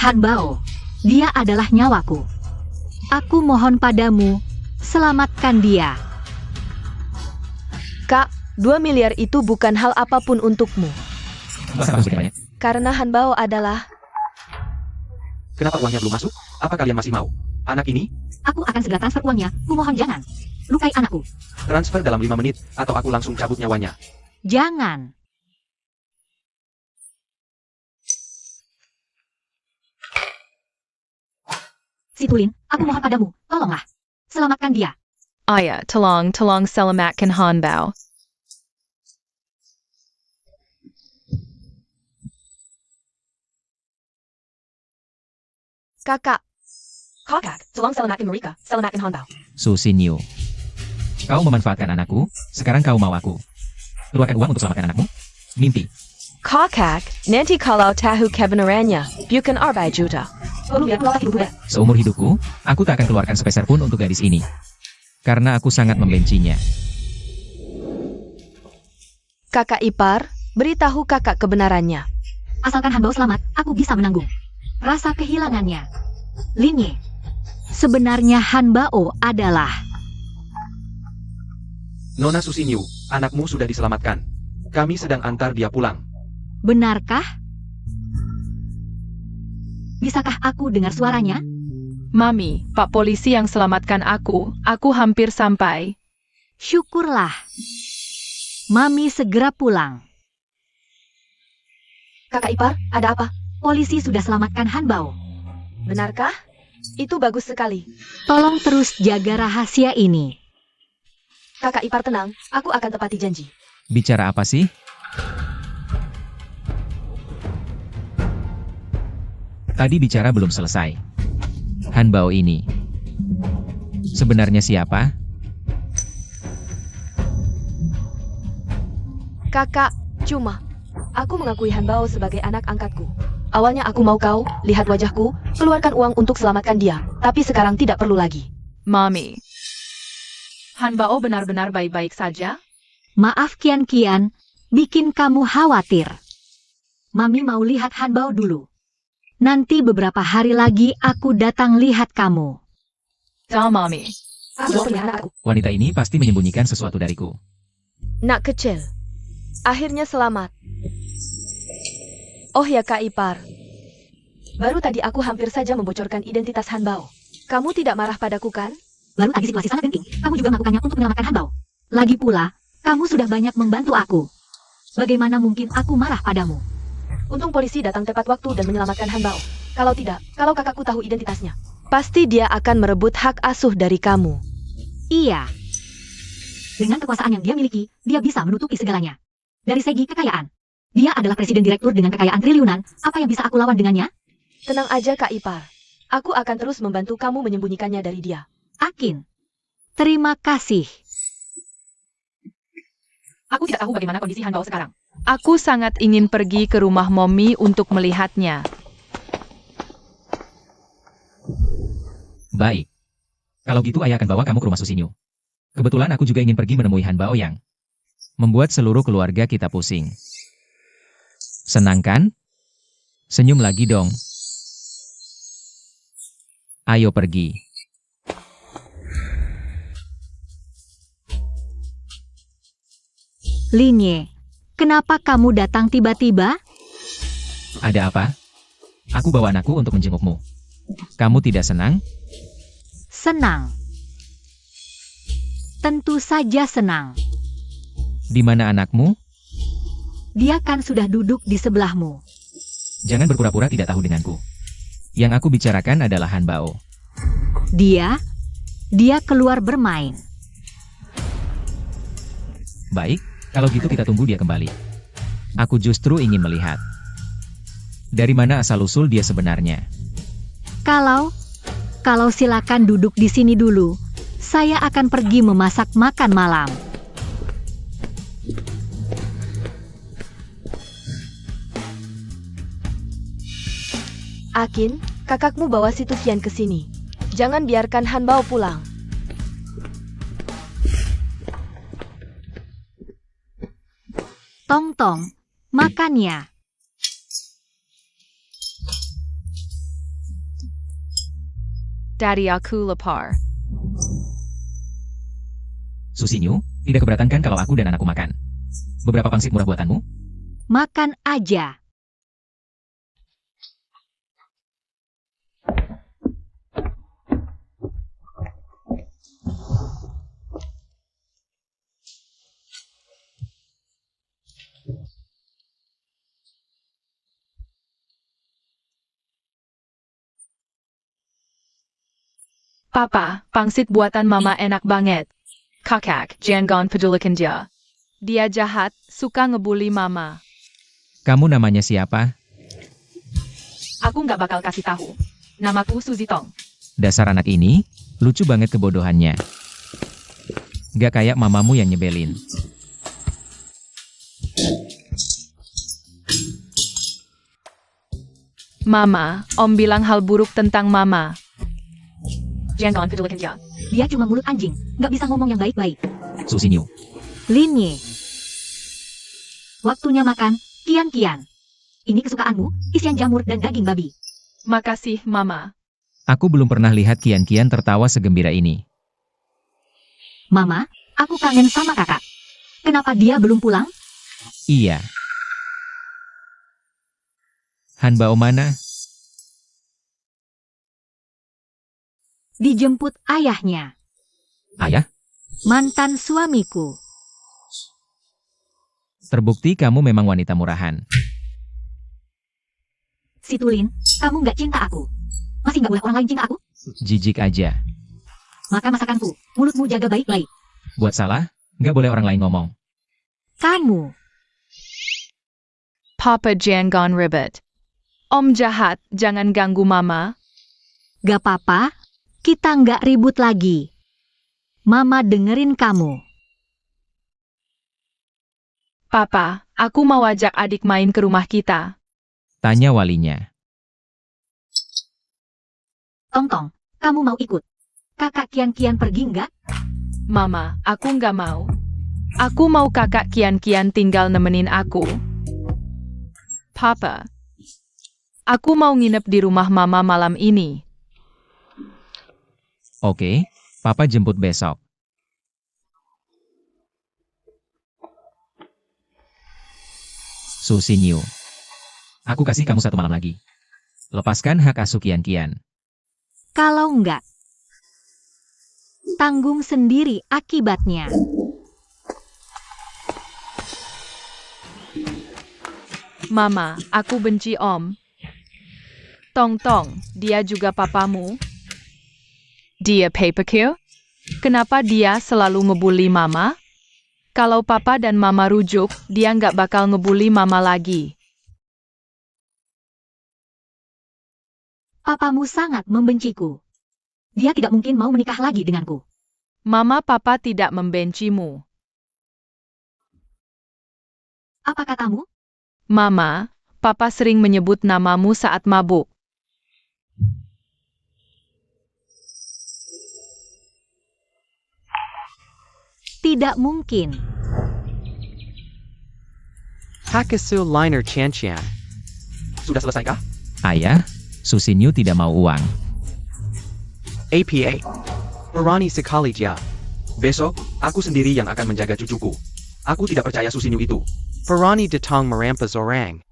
Han Bao, dia adalah nyawaku. Aku mohon padamu, selamatkan dia. Kak, 2 miliar itu bukan hal apapun untukmu. Masa harus banyak? Karena Han Bao adalah... Kenapa uangnya belum masuk? Apa kalian masih mau? Anak ini? Aku akan segera transfer uangnya. Kumohon jangan. Lukai anakku. Transfer dalam 5 menit, atau aku langsung cabut nyawanya. Jangan. Situlin, aku mohon padamu, tolonglah. Selamatkan dia. Ayah, tolong selamatkan Han Bao. Kakak. Kakak, tolong selamatkan mereka, selamatkan Han Bao. Susinyu. Kau memanfaatkan anakku, sekarang kau mau aku. Keluarkan uang untuk selamatkan anakmu? Mimpi. Kakak, nanti kalau tahu kebenarannya, bukan 4 juta. Tolong biar keluar ibu. Seumur hidupku, aku tak akan keluarkan sepeser pun untuk gadis ini. Karena aku sangat membencinya. Kakak ipar, beritahu kakak kebenarannya. Asalkan Han Bao selamat, aku bisa menanggung rasa kehilangannya. Linye, sebenarnya Han Bao adalah... Nona Susinyu, Anakmu sudah diselamatkan. Kami sedang antar dia pulang. Benarkah? Bisakah aku dengar suaranya? Mami, Pak Polisi yang selamatkan aku hampir sampai. Syukurlah. Mami segera pulang. Kakak ipar, ada apa? Polisi sudah selamatkan Han Bao. Benarkah? Itu bagus sekali. Tolong terus jaga rahasia ini. Kakak ipar tenang, aku akan tepati janji. Bicara apa sih? Tadi bicara belum selesai. Han Bao ini sebenarnya siapa? Kakak, cuma aku mengakui Han Bao sebagai anak angkatku. Awalnya aku mau kau lihat wajahku, keluarkan uang untuk selamatkan dia, tapi sekarang tidak perlu lagi. Mami, Han Bao benar-benar baik-baik saja? Maaf Kian, bikin kamu khawatir. Mami mau lihat Han Bao dulu. Nanti beberapa hari lagi aku datang lihat kamu. Dah, Mami. Aku punya anak aku. Wanita ini pasti menyembunyikan sesuatu dariku. Nak kecil. Akhirnya selamat. Oh ya Kak Ipar. Baru tadi aku hampir saja membocorkan identitas Han Bao. Kamu tidak marah padaku kan? Baru tadi situasi sangat genting, kamu juga melakukannya untuk menyelamatkan Han Bao. Lagi pula, kamu sudah banyak membantu aku. Bagaimana mungkin aku marah padamu? Untung polisi datang tepat waktu dan menyelamatkan Han Bao. Kalau tidak, kalau kakakku tahu identitasnya, pasti dia akan merebut hak asuh dari kamu. Iya. Dengan kekuasaan yang dia miliki, dia bisa menutupi segalanya. Dari segi kekayaan, dia adalah presiden direktur dengan kekayaan triliunan. Apa yang bisa aku lawan dengannya? Tenang aja Kak Ipar. Aku akan terus membantu kamu menyembunyikannya dari dia. Akin. Terima kasih. Aku tidak tahu bagaimana kondisi Han Bao sekarang. Aku sangat ingin pergi ke rumah Mommy untuk melihatnya. Baik. Kalau gitu ayah akan bawa kamu ke rumah Susinyo. Kebetulan aku juga ingin pergi menemui Han Bao yang membuat seluruh keluarga kita pusing. Senang kan? Senyum lagi dong. Ayo pergi. Linye, kenapa kamu datang tiba-tiba? Ada apa? Aku bawa anakku untuk menjengukmu. Kamu tidak senang? Senang. Tentu saja senang. Di mana anakmu? Dia kan sudah duduk di sebelahmu. Jangan berpura-pura tidak tahu denganku. Yang aku bicarakan adalah Han Bao. Dia keluar bermain. Baik, kalau gitu kita tunggu dia kembali. Aku justru ingin melihat. Dari mana asal-usul dia sebenarnya? Kalau silakan duduk di sini dulu. Saya akan pergi memasak makan malam. Akin, kakakmu bawa si Tukian ke sini. Jangan biarkan Han Bao pulang. Tong, makannya. Dari aku lapar. Susinyo, tidak keberatan kan kalau aku dan anakku makan? Beberapa pangsit murah buatanmu? Makan aja. Papa, pangsit buatan Mama enak banget. Kakak, jangan pedulikan dia. Dia jahat, suka ngebully Mama. Kamu namanya siapa? Aku nggak bakal kasih tahu. Namaku Suzy Tong. Dasar anak ini, lucu banget kebodohannya. Gak kayak mamamu yang nyebelin. Mama, Om bilang hal buruk tentang Mama. Jangan pedulikan dia. Dia cuma mulut anjing, nggak bisa ngomong yang baik-baik. Susinyo, Linye. Waktunya makan, Kian. Ini kesukaanmu, isian jamur dan daging babi. Makasih, Mama. aku belum pernah lihat Kian tertawa segembira ini. Mama, aku kangen sama kakak. Kenapa dia belum pulang? Iya. Han Bao mana? Dijemput ayahnya, Ayah? mantan suamiku. Terbukti kamu memang wanita murahan. Si Tulin, kamu nggak cinta aku. Masih nggak boleh orang lain cinta aku? Jijik aja. Maka masakanku, mulutmu jaga baik-baik. Buat salah, nggak boleh orang lain ngomong. Kamu, Papa jangan ribet. Om jahat, jangan ganggu Mama. gak apa-apa, kita nggak ribut lagi. Mama dengerin kamu. Papa, aku mau ajak adik main ke rumah kita. Tanya walinya. Tong-tong, kamu mau ikut? Kakak Kian-Kian pergi nggak? Mama, aku nggak mau. Aku mau kakak Kian-Kian tinggal nemenin aku. Papa, aku mau nginep di rumah Mama malam ini. Oke, Papa jemput besok. Su Xinyu. Aku kasih kamu 1 malam lagi. Lepaskan hak asuh Kian-Kian. Kalau nggak, tanggung sendiri akibatnya. Mama, aku benci Om. Tong-tong, dia juga papamu. Dia papaku? Kenapa dia selalu ngebully Mama? Kalau Papa dan Mama rujuk, dia nggak bakal ngebully Mama lagi. Papamu sangat membenciku. Dia tidak mungkin mau menikah lagi denganku. Mama Papa tidak membencimu. Apa katamu? Mama, Papa sering menyebut namamu saat mabuk. Tidak mungkin. Hakasu Liner Chanchian. Sudah selesaikah? Ayah, Su Xinyu tidak mau uang. APA. Rani sekali ya. Besok, aku sendiri yang akan menjaga cucuku. Aku tidak percaya Susinyu itu. Parani Datang Merampas Orang.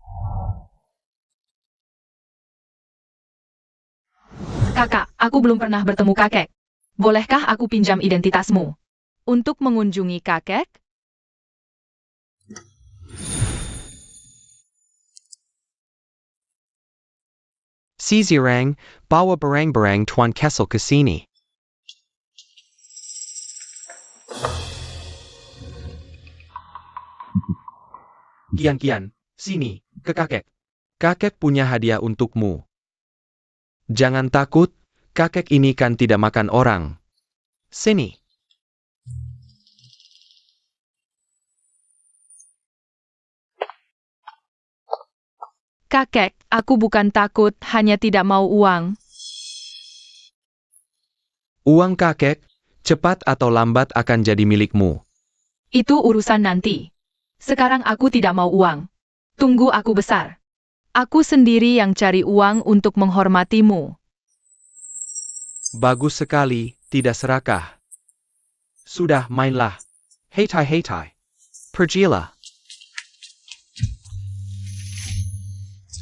Kakak, aku belum pernah bertemu kakek. Bolehkah aku pinjam identitasmu? Untuk mengunjungi kakek? Sizirang, Bawa Barang-Barang Tuan Kessel Cassini. Kian-Kian, sini, ke kakek. Kakek punya hadiah untukmu. Jangan takut, kakek ini kan tidak makan orang. Sini. Kakek, aku bukan takut, hanya tidak mau uang. Uang kakek, cepat atau lambat akan jadi milikmu. Itu urusan nanti. Sekarang aku tidak mau uang. Tunggu aku besar. Aku sendiri yang cari uang untuk menghormatimu. Bagus sekali, tidak serakah. Sudah, mainlah. Heitai heitai. Pergilah.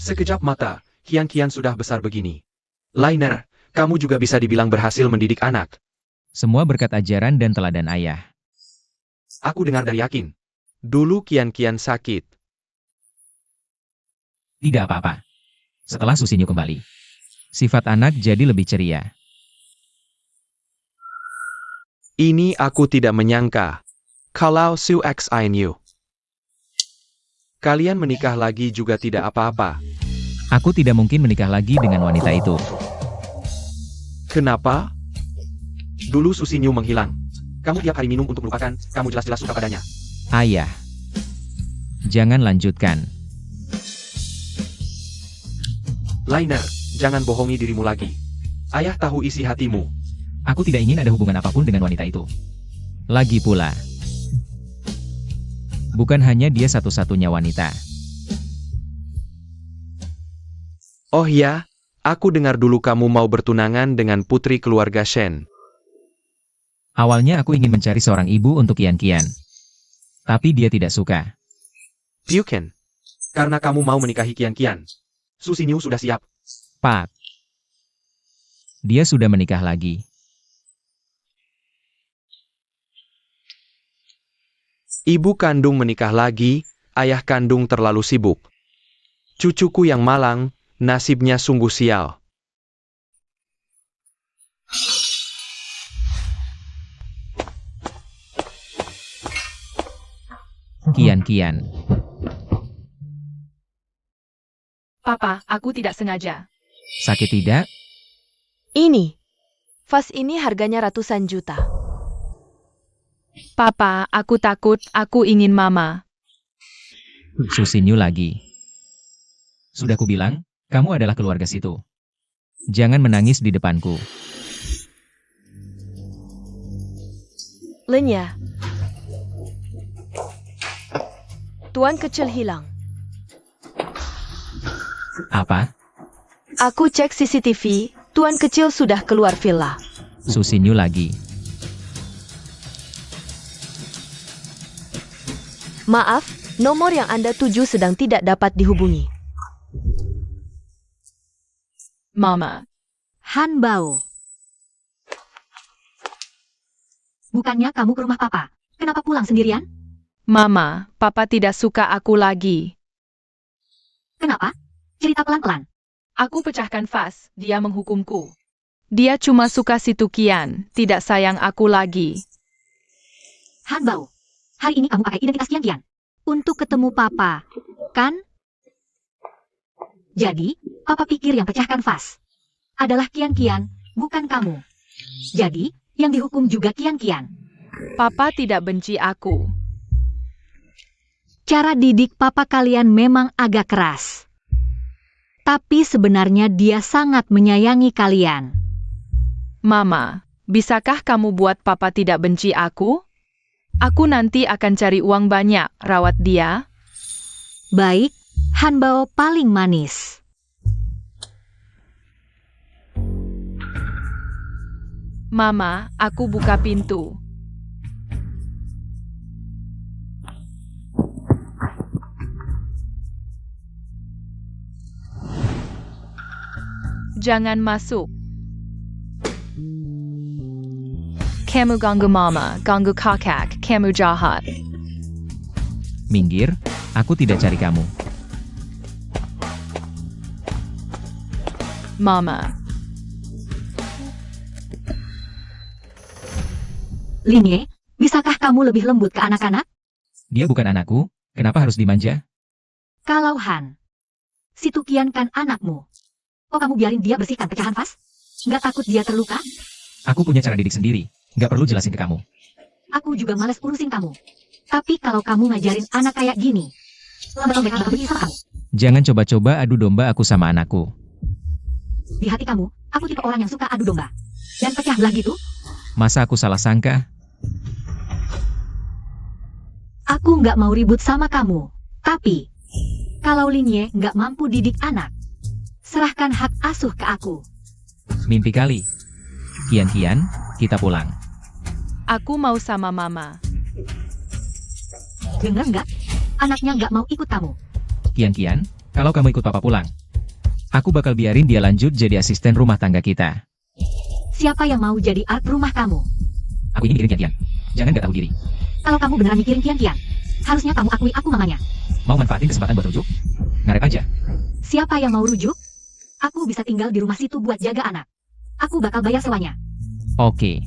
Sekejap mata, Kian-Kian sudah besar begini. Liner, kamu juga bisa dibilang berhasil mendidik anak. Semua berkat ajaran dan teladan ayah. Aku dengar dari Yakin. Dulu Kian-Kian sakit. Tidak apa-apa. Setelah Su Xinyu kembali, sifat anak jadi lebih ceria. Ini aku tidak menyangka. Kalau Su Xinu. Kalian menikah lagi juga tidak apa-apa. Aku tidak mungkin menikah lagi dengan wanita itu. Kenapa? Dulu Susinyu menghilang. Kamu tiap hari minum untuk melupakan, kamu jelas-jelas suka padanya. Ayah. Jangan lanjutkan. Liner, jangan bohongi dirimu lagi. Ayah tahu isi hatimu. Aku tidak ingin ada hubungan apapun dengan wanita itu. Lagi pula, bukan hanya dia satu-satunya wanita. Oh ya, aku dengar dulu kamu mau bertunangan dengan putri keluarga Shen. Awalnya aku ingin mencari seorang ibu untuk Kian-Kian. Tapi dia tidak suka. Bukan. Karena kamu mau menikahi Kian-Kian. Su Xinyu sudah siap. Pak. Dia sudah menikah lagi. Ibu kandung menikah lagi, ayah kandung terlalu sibuk. Cucuku yang malang, nasibnya sungguh sial. Kian-Kian. Papa, aku tidak sengaja. Sakit tidak? Ini. Vas ini harganya ratusan juta. Papa, aku takut, aku ingin mama. Su Xinyu lagi. Sudah kubilang, kamu adalah keluarga situ. Jangan menangis di depanku. Lenya. Tuan kecil hilang. Apa? Aku cek CCTV, tuan kecil sudah keluar villa. Su Xinyu lagi. Maaf, nomor yang Anda tuju sedang tidak dapat dihubungi. Mama. Han Bao. Bukannya kamu ke rumah papa? Kenapa pulang sendirian? Mama, papa tidak suka aku lagi. Kenapa? Cerita pelan-pelan. Aku pecahkan vas, dia menghukumku. Dia cuma suka si Tukian, tidak sayang aku lagi. Han Bao, hari ini kamu pakai identitas Kian-Kian. Untuk ketemu papa, kan? Jadi, papa pikir yang pecahkan vas adalah Kian-Kian, bukan kamu. Jadi, yang dihukum juga Kian-Kian. Papa tidak benci aku. Cara didik papa kalian memang agak keras. Tapi sebenarnya dia sangat menyayangi kalian. Mama, bisakah kamu buat papa tidak benci aku? Aku nanti akan cari uang banyak, rawat dia. Baik, Han Bao paling manis. Mama, aku buka pintu. Jangan masuk. Kamu ganggu mama, ganggu kakak, kamu jahat. Minggir, aku tidak cari kamu. Mama, Linye, bisakah kamu lebih lembut ke anak-anak? Dia bukan anakku, kenapa harus dimanja? Kalau Han, si Tukian kan anakmu. Oh, kamu biarin dia bersihkan pecahan vas? Nggak takut dia terluka? Aku punya cara didik sendiri, nggak perlu jelasin ke kamu. Aku juga males urusin kamu. Tapi kalau kamu ngajarin anak kayak gini, lomba-lomba bakal benci sama kamu. Jangan coba-coba adu domba aku sama anakku. Di hati kamu, aku tipe orang yang suka adu domba. Dan pecah belah gitu, Masa aku salah sangka? aku nggak mau ribut sama kamu. Tapi, kalau Linye nggak mampu didik anak, serahkan hak asuh ke aku. Mimpi kali. Kian-Kian, kita pulang. aku mau sama mama. Dengar nggak? Anaknya nggak mau ikut kamu. Kian-Kian, kalau kamu ikut papa pulang, aku bakal biarin dia lanjut jadi asisten rumah tangga kita. Siapa yang mau jadi art rumah kamu? Aku ini mikirin Kian-Kian. Jangan nggak tahu diri. Kalau kamu beneran mikirin Kian-Kian, harusnya kamu akui aku mamanya. Mau manfaatin kesempatan buat rujuk? Ngarep aja. Siapa yang mau rujuk? Aku bisa tinggal di rumah situ buat jaga anak. Aku bakal bayar sewanya. Oke.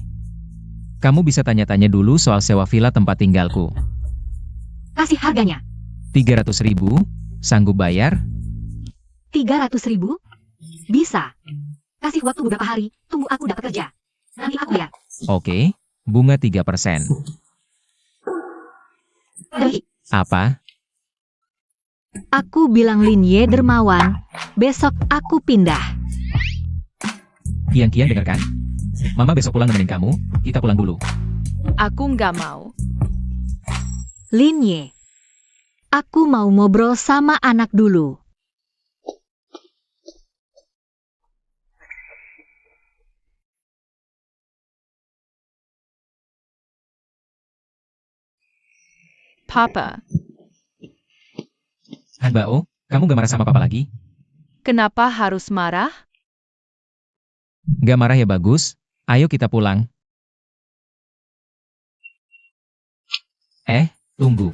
Kamu bisa tanya-tanya dulu soal sewa villa tempat tinggalku. Kasih harganya. 300.000, sanggup bayar? 300.000? Bisa. Kasih waktu beberapa hari, tunggu aku dapat kerja. Nanti aku lihat. Oke, bunga 3%. Deli, Apa? aku bilang Linye dermawan, besok aku pindah. Kian-Kian dengarkan? Mama besok pulang nemenin kamu, kita pulang dulu. Aku nggak mau. Linye, aku mau ngobrol sama anak dulu. Papa. Hanbao, kamu gak marah sama papa lagi? Kenapa harus marah? Gak marah ya bagus. Ayo kita pulang. Tunggu.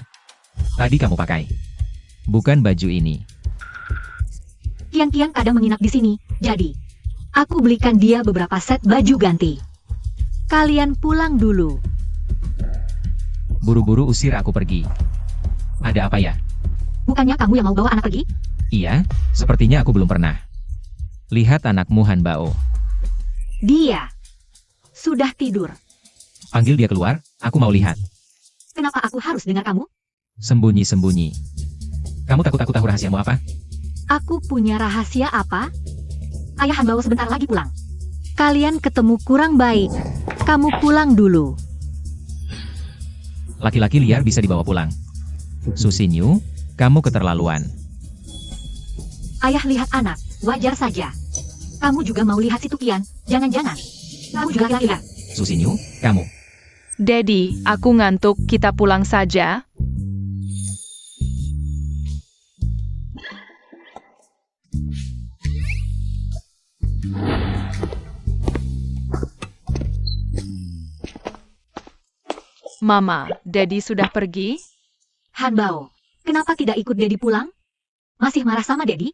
Tadi kamu pakai. Bukan baju ini. Kian-Kian kadang menginap di sini, jadi aku belikan dia beberapa set baju ganti. Kalian pulang dulu. Buru-buru usir aku pergi. Ada apa ya? Bukannya kamu yang mau bawa anak pergi? Iya, sepertinya aku belum pernah. Lihat anakmu Hanbao. Dia sudah tidur. Panggil dia keluar, aku mau lihat. Kenapa aku harus dengar kamu? Sembunyi-sembunyi. Kamu takut aku tahu rahasiamu apa? Aku punya rahasia apa? Ayah Hanbao sebentar lagi pulang. Kalian ketemu kurang baik. Kamu pulang dulu. Laki-laki liar bisa dibawa pulang. Susinyu, kamu keterlaluan. Ayah lihat anak, wajar saja. Kamu juga mau lihat si Tukian? Jangan-jangan. Kamu juga laki-laki ya? Susinyu, kamu. Daddy, aku ngantuk, kita pulang saja. Mama, Daddy sudah pergi? Hanbao, kenapa tidak ikut Dedi pulang? Masih marah sama Dedi?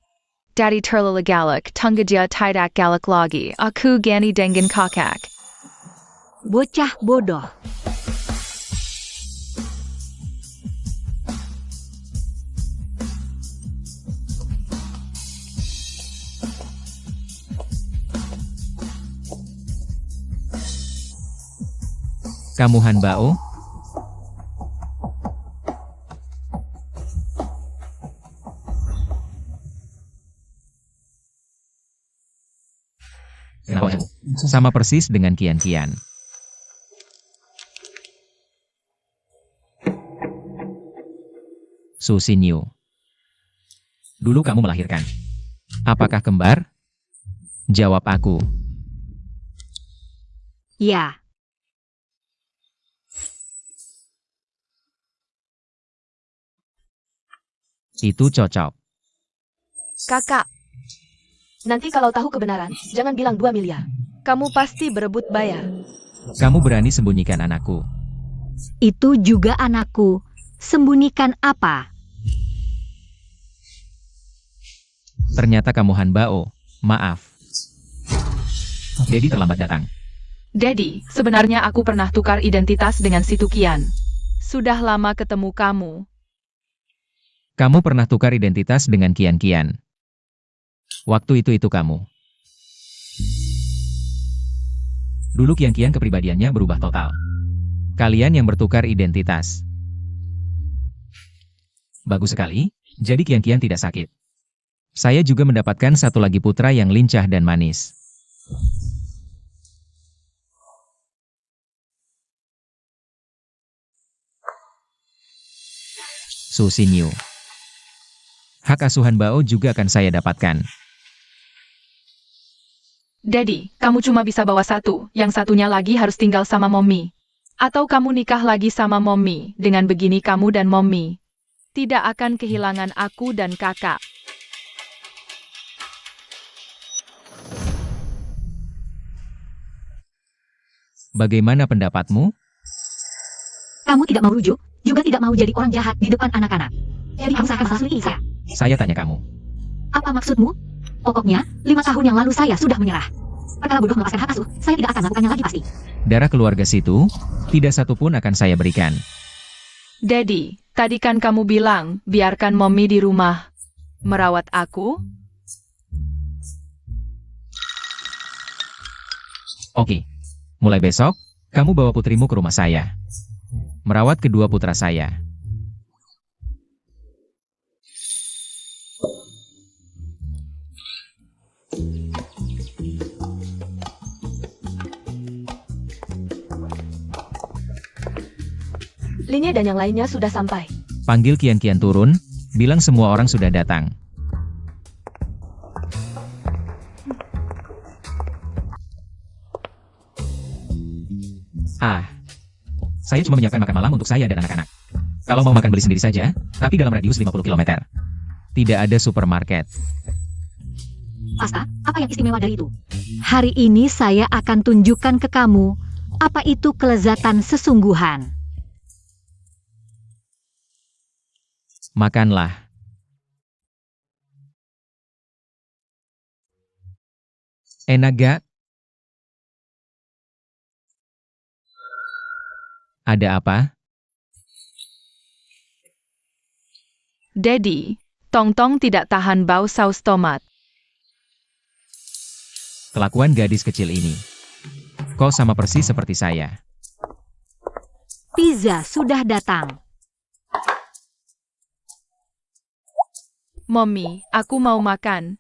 Daddy terlalu galak, tunggaja tidak galak lagi, aku gani dengan kakak. Bocah bodoh. Kamu Hanbao? Kenapa kamu? Sama persis dengan Kian-Kian. Susinyu. Dulu kamu melahirkan. Apakah kembar? Jawab aku. Ya. Itu cocok. Kakak, nanti kalau tahu kebenaran, jangan bilang 2 miliar. Kamu pasti berebut bayar. Kamu berani sembunyikan anakku. Itu juga anakku. Sembunyikan apa? Ternyata kamu Hanbao. Maaf. Dedi terlambat datang. Daddy, sebenarnya aku pernah tukar identitas dengan si Tukian. Sudah lama ketemu kamu. Kamu pernah tukar identitas dengan Kian-Kian. Waktu itu kamu. Dulu Kian-Kian kepribadiannya berubah total. Kalian yang bertukar identitas. Bagus sekali, jadi Kian-Kian tidak sakit. Saya juga mendapatkan satu lagi putra yang lincah dan manis. Susinyu. Hak asuhan Bao juga akan saya dapatkan. Daddy, kamu cuma bisa bawa satu, yang satunya lagi harus tinggal sama Mommy. Atau kamu nikah lagi sama Mommy, dengan begini kamu dan Mommy tidak akan kehilangan aku dan kakak. Bagaimana pendapatmu? Kamu tidak mau rujuk, juga tidak mau jadi orang jahat di depan anak-anak. Jadi kamu akan selesai saya. Saya tanya kamu. Apa maksudmu? Pokoknya, 5 tahun yang lalu saya sudah menyerah. Perkara bodoh melepaskan hak asuh, saya tidak akan melakukannya lagi pasti. Darah keluarga situ, tidak satu pun akan saya berikan. Daddy, tadi kan kamu bilang, biarkan Mommy di rumah merawat aku. Oke. Mulai besok, kamu bawa putrimu ke rumah saya. Merawat kedua putra saya. Linya dan yang lainnya sudah sampai. Panggil Kian-Kian turun, bilang semua orang sudah datang. Saya cuma menyiapkan makan malam untuk saya dan anak-anak. Kalau mau makan beli sendiri saja, tapi dalam radius 50 km. Tidak ada supermarket. Asta, apa yang istimewa dari itu? Hari ini saya akan tunjukkan ke kamu apa itu kelezatan sesungguhan. Makanlah. Enak gak? Ada apa? Daddy, Tongtong tidak tahan bau saus tomat. Kelakuan gadis kecil ini. Kau sama persis seperti saya. Pizza sudah datang. Mommy, aku mau makan.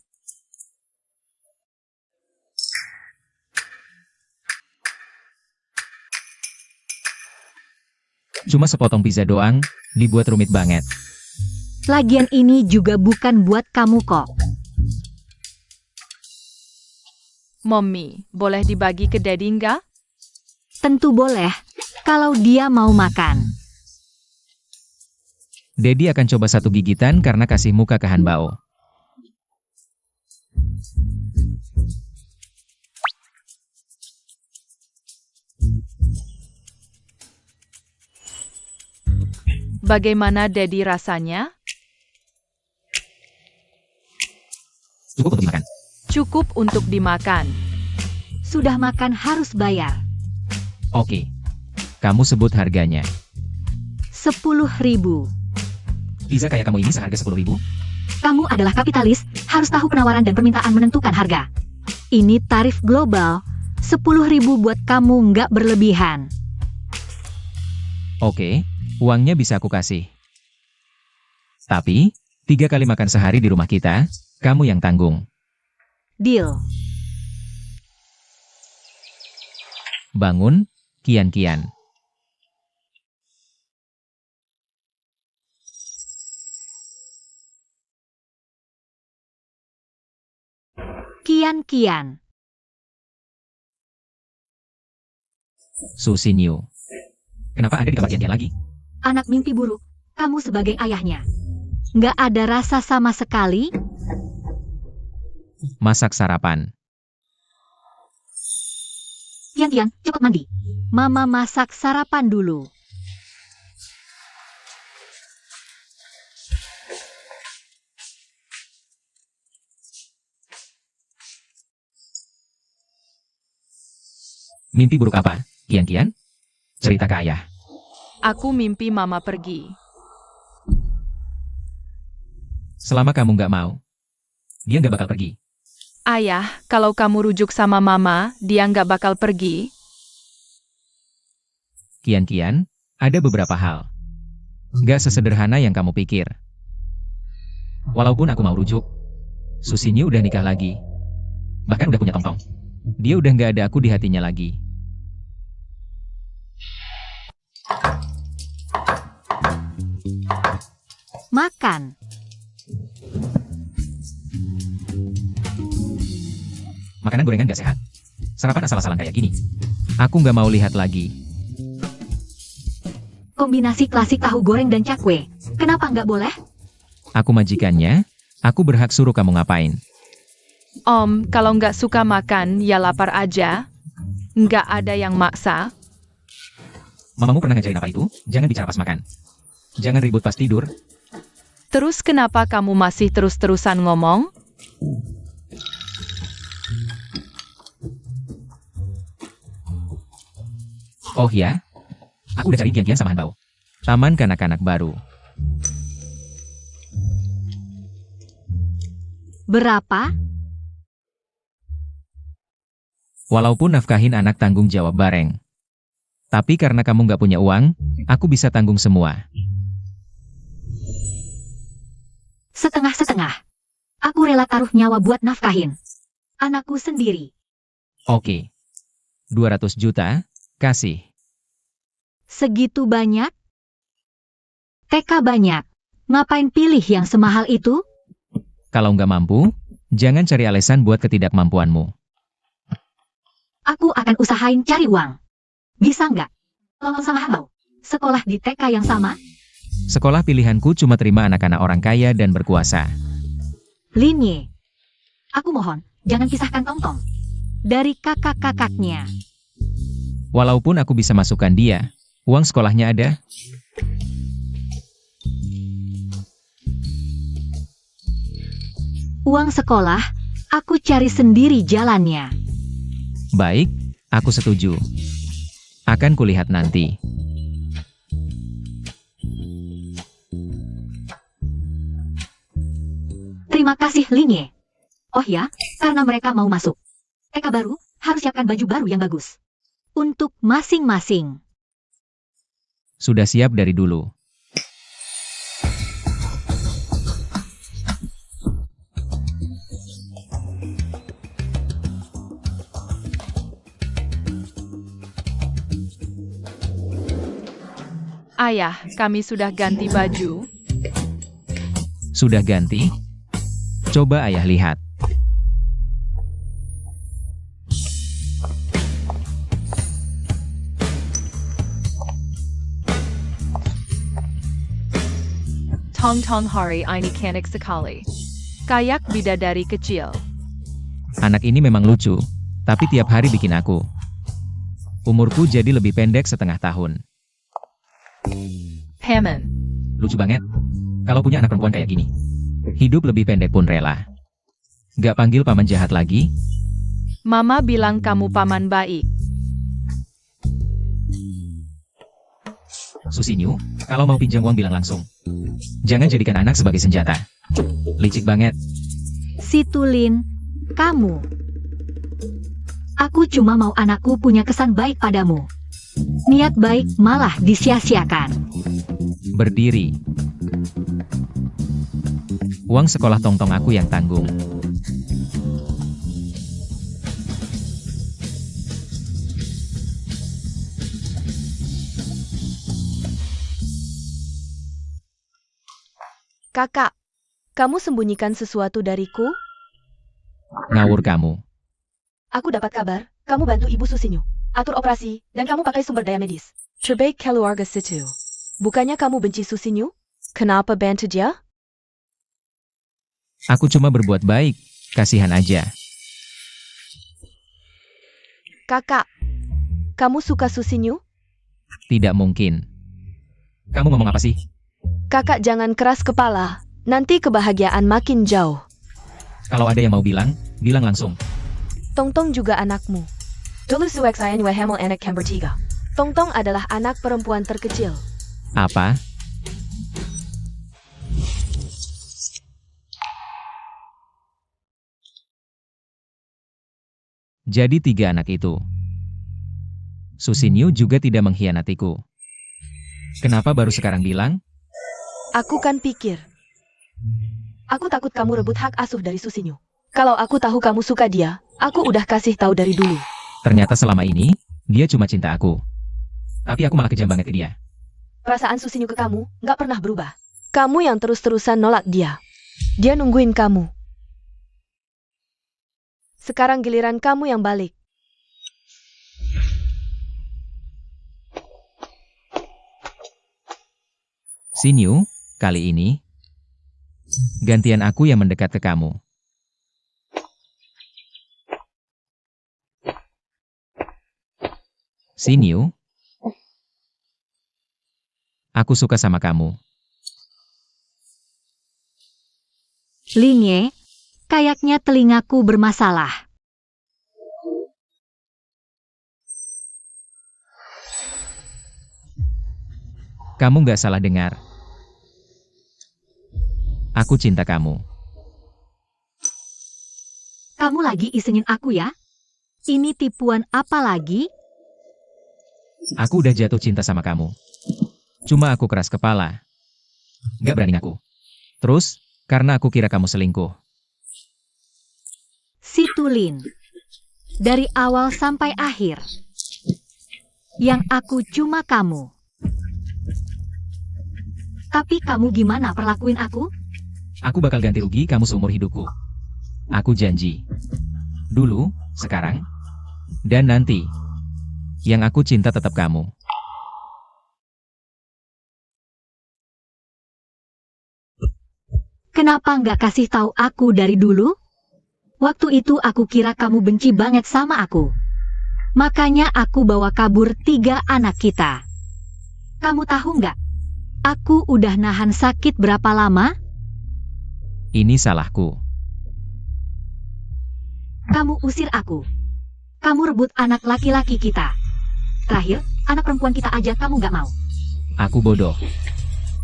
Cuma sepotong pizza doang, dibuat rumit banget. Lagian ini juga bukan buat kamu kok. Mommy, boleh dibagi ke Daddy nggak? Tentu boleh, kalau dia mau makan. Daddy akan coba satu gigitan karena kasih muka ke Han Bao. Bagaimana Daddy rasanya? Cukup untuk dimakan. Cukup untuk dimakan. Sudah makan harus bayar. Oke. Kamu sebut harganya. 10.000. Pizza kayak kamu ini seharga 10.000? Kamu adalah kapitalis, harus tahu penawaran dan permintaan menentukan harga. Ini tarif global, 10.000 buat kamu nggak berlebihan. Oke, uangnya bisa aku kasih. Tapi, 3 kali makan sehari di rumah kita, kamu yang tanggung. Deal. Bangun, kian-kian. Kian-kian. Susi New. Kenapa ada di kamar kian-kian lagi? Anak mimpi buruk, kamu sebagai ayahnya. Nggak ada rasa sama sekali? Masak sarapan. Kian-kian, cepat mandi. Mama masak sarapan dulu. Mimpi buruk apa, kian-kian? Cerita ke ayah. Aku mimpi Mama pergi. Selama kamu nggak mau, dia nggak bakal pergi. Ayah, kalau kamu rujuk sama Mama, dia nggak bakal pergi. Kian-kian, ada beberapa hal. Nggak sesederhana yang kamu pikir. Walaupun aku mau rujuk, Susi New udah nikah lagi. Bahkan udah punya Tongtong. Dia udah nggak ada aku di hatinya lagi. Makan. Makanan gorengan nggak sehat. Sarapan asal-asalan kayak gini. Aku nggak mau lihat lagi. Kombinasi klasik tahu goreng dan cakwe. Kenapa nggak boleh? Aku majikannya, aku berhak suruh kamu ngapain. Om, kalau nggak suka makan, ya lapar aja. Nggak ada yang maksa. Mamamu pernah ngajarin apa itu? Jangan bicara pas makan. Jangan ribut pas tidur. Terus kenapa kamu masih terus-terusan ngomong? Oh ya? Aku udah cari kian-kian sama Han Bao. Taman kanak-kanak baru. Berapa? Walaupun nafkahin anak tanggung jawab bareng. Tapi karena kamu nggak punya uang, aku bisa tanggung semua. Setengah-setengah. Aku rela taruh nyawa buat nafkahin anakku sendiri. Oke. 200 juta, kasih. Segitu banyak? TK banyak. Ngapain pilih yang semahal itu? Kalau nggak mampu, jangan cari alasan buat ketidakmampuanmu. Aku akan usahain cari uang. Bisa nggak? Tolong sama Habau. Sekolah di TK yang sama? Sekolah pilihanku cuma terima anak-anak orang kaya dan berkuasa. Lin Ye, aku mohon, jangan pisahkan Tongtong dari kakak-kakaknya. Walaupun aku bisa masukkan dia, uang sekolahnya ada. Uang sekolah, aku cari sendiri jalannya. Baik, aku setuju. Akan kulihat nanti. Terima kasih Lin Ye. Oh ya, karena mereka mau masuk TK baru, harus siapkan baju baru yang bagus. Untuk masing-masing. Sudah siap dari dulu. Ayah, kami sudah ganti baju. Sudah ganti? Coba ayah lihat. Tong-tong hari ini kanak sekali. Kayak bidadari kecil. Anak ini memang lucu, tapi tiap hari bikin aku. Umurku jadi lebih pendek setengah tahun. Paman. Lucu banget. Kalau punya anak perempuan kayak gini. Hidup lebih pendek pun rela. Gak panggil paman jahat lagi? Mama bilang kamu paman baik. Susinyu, kalau mau pinjam uang bilang langsung. Jangan jadikan anak sebagai senjata. Licik banget. Situlin, kamu. Aku cuma mau anakku punya kesan baik padamu. Niat baik malah disia-siakan. Berdiri. Uang sekolah Tongtong aku yang tanggung. Kakak, kamu sembunyikan sesuatu dariku? Ngawur kamu. Aku dapat kabar, kamu bantu Ibu Susinyu. Atur operasi, dan kamu pakai sumber daya medis. Terbaik keluarga situ. Bukannya kamu benci Susinyu? Kenapa bantu dia? Aku cuma berbuat baik. Kasihan aja. Kakak, kamu suka Susinyu? Tidak mungkin. Kamu ngomong apa sih? Kakak jangan keras kepala, nanti kebahagiaan makin jauh. Kalau ada yang mau bilang, bilang langsung. Tongtong juga anakmu. Dulu suek saya nyue hamil anak yang bertiga. Tongtong adalah anak perempuan terkecil. Apa? Jadi 3 anak itu. Susinyu juga tidak mengkhianatiku. Kenapa baru sekarang bilang? Aku kan pikir. Aku takut kamu rebut hak asuh dari Susinyu. Kalau aku tahu kamu suka dia, aku udah kasih tahu dari dulu. Ternyata selama ini, dia cuma cinta aku. Tapi aku malah kejam banget ke dia. Perasaan Susinyu ke kamu nggak pernah berubah. Kamu yang terus-terusan nolak dia. Dia nungguin kamu. Sekarang giliran kamu yang balik. Sinyu, kali ini, gantian aku yang mendekat ke kamu. Sinyu, aku suka sama kamu. Lin Ye, kayaknya telingaku bermasalah. Kamu nggak salah dengar. Aku cinta kamu. Kamu lagi isengin aku ya? Ini tipuan apa lagi? Aku udah jatuh cinta sama kamu. Cuma aku keras kepala. Nggak berani ngaku. Terus, karena aku kira kamu selingkuh. Situlin. Dari awal sampai akhir. Yang aku cuma kamu. Tapi kamu gimana perlakuin aku? Aku bakal ganti rugi kamu seumur hidupku. Aku janji. Dulu, sekarang, dan nanti. Yang aku cinta tetap kamu. Kenapa nggak kasih tahu aku dari dulu? Waktu itu aku kira kamu benci banget sama aku. Makanya aku bawa kabur 3 anak kita. Kamu tahu nggak? Aku udah nahan sakit berapa lama? Ini salahku. Kamu usir aku. Kamu rebut anak laki-laki kita. Terakhir, anak perempuan kita aja kamu nggak mau. Aku bodoh.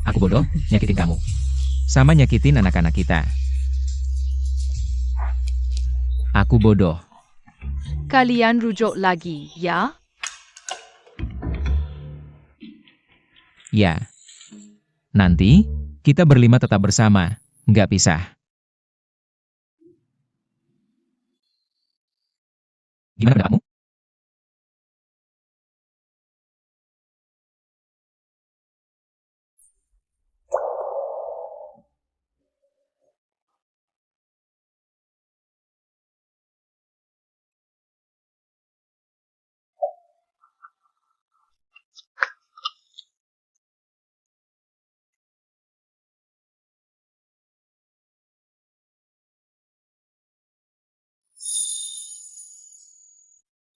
Aku bodoh, nyakitin kamu. Sama nyakitin anak-anak kita. Aku bodoh. Kalian rujuk lagi, ya? Ya. Nanti, kita berlima tetap bersama, nggak pisah. Gimana pendapatmu?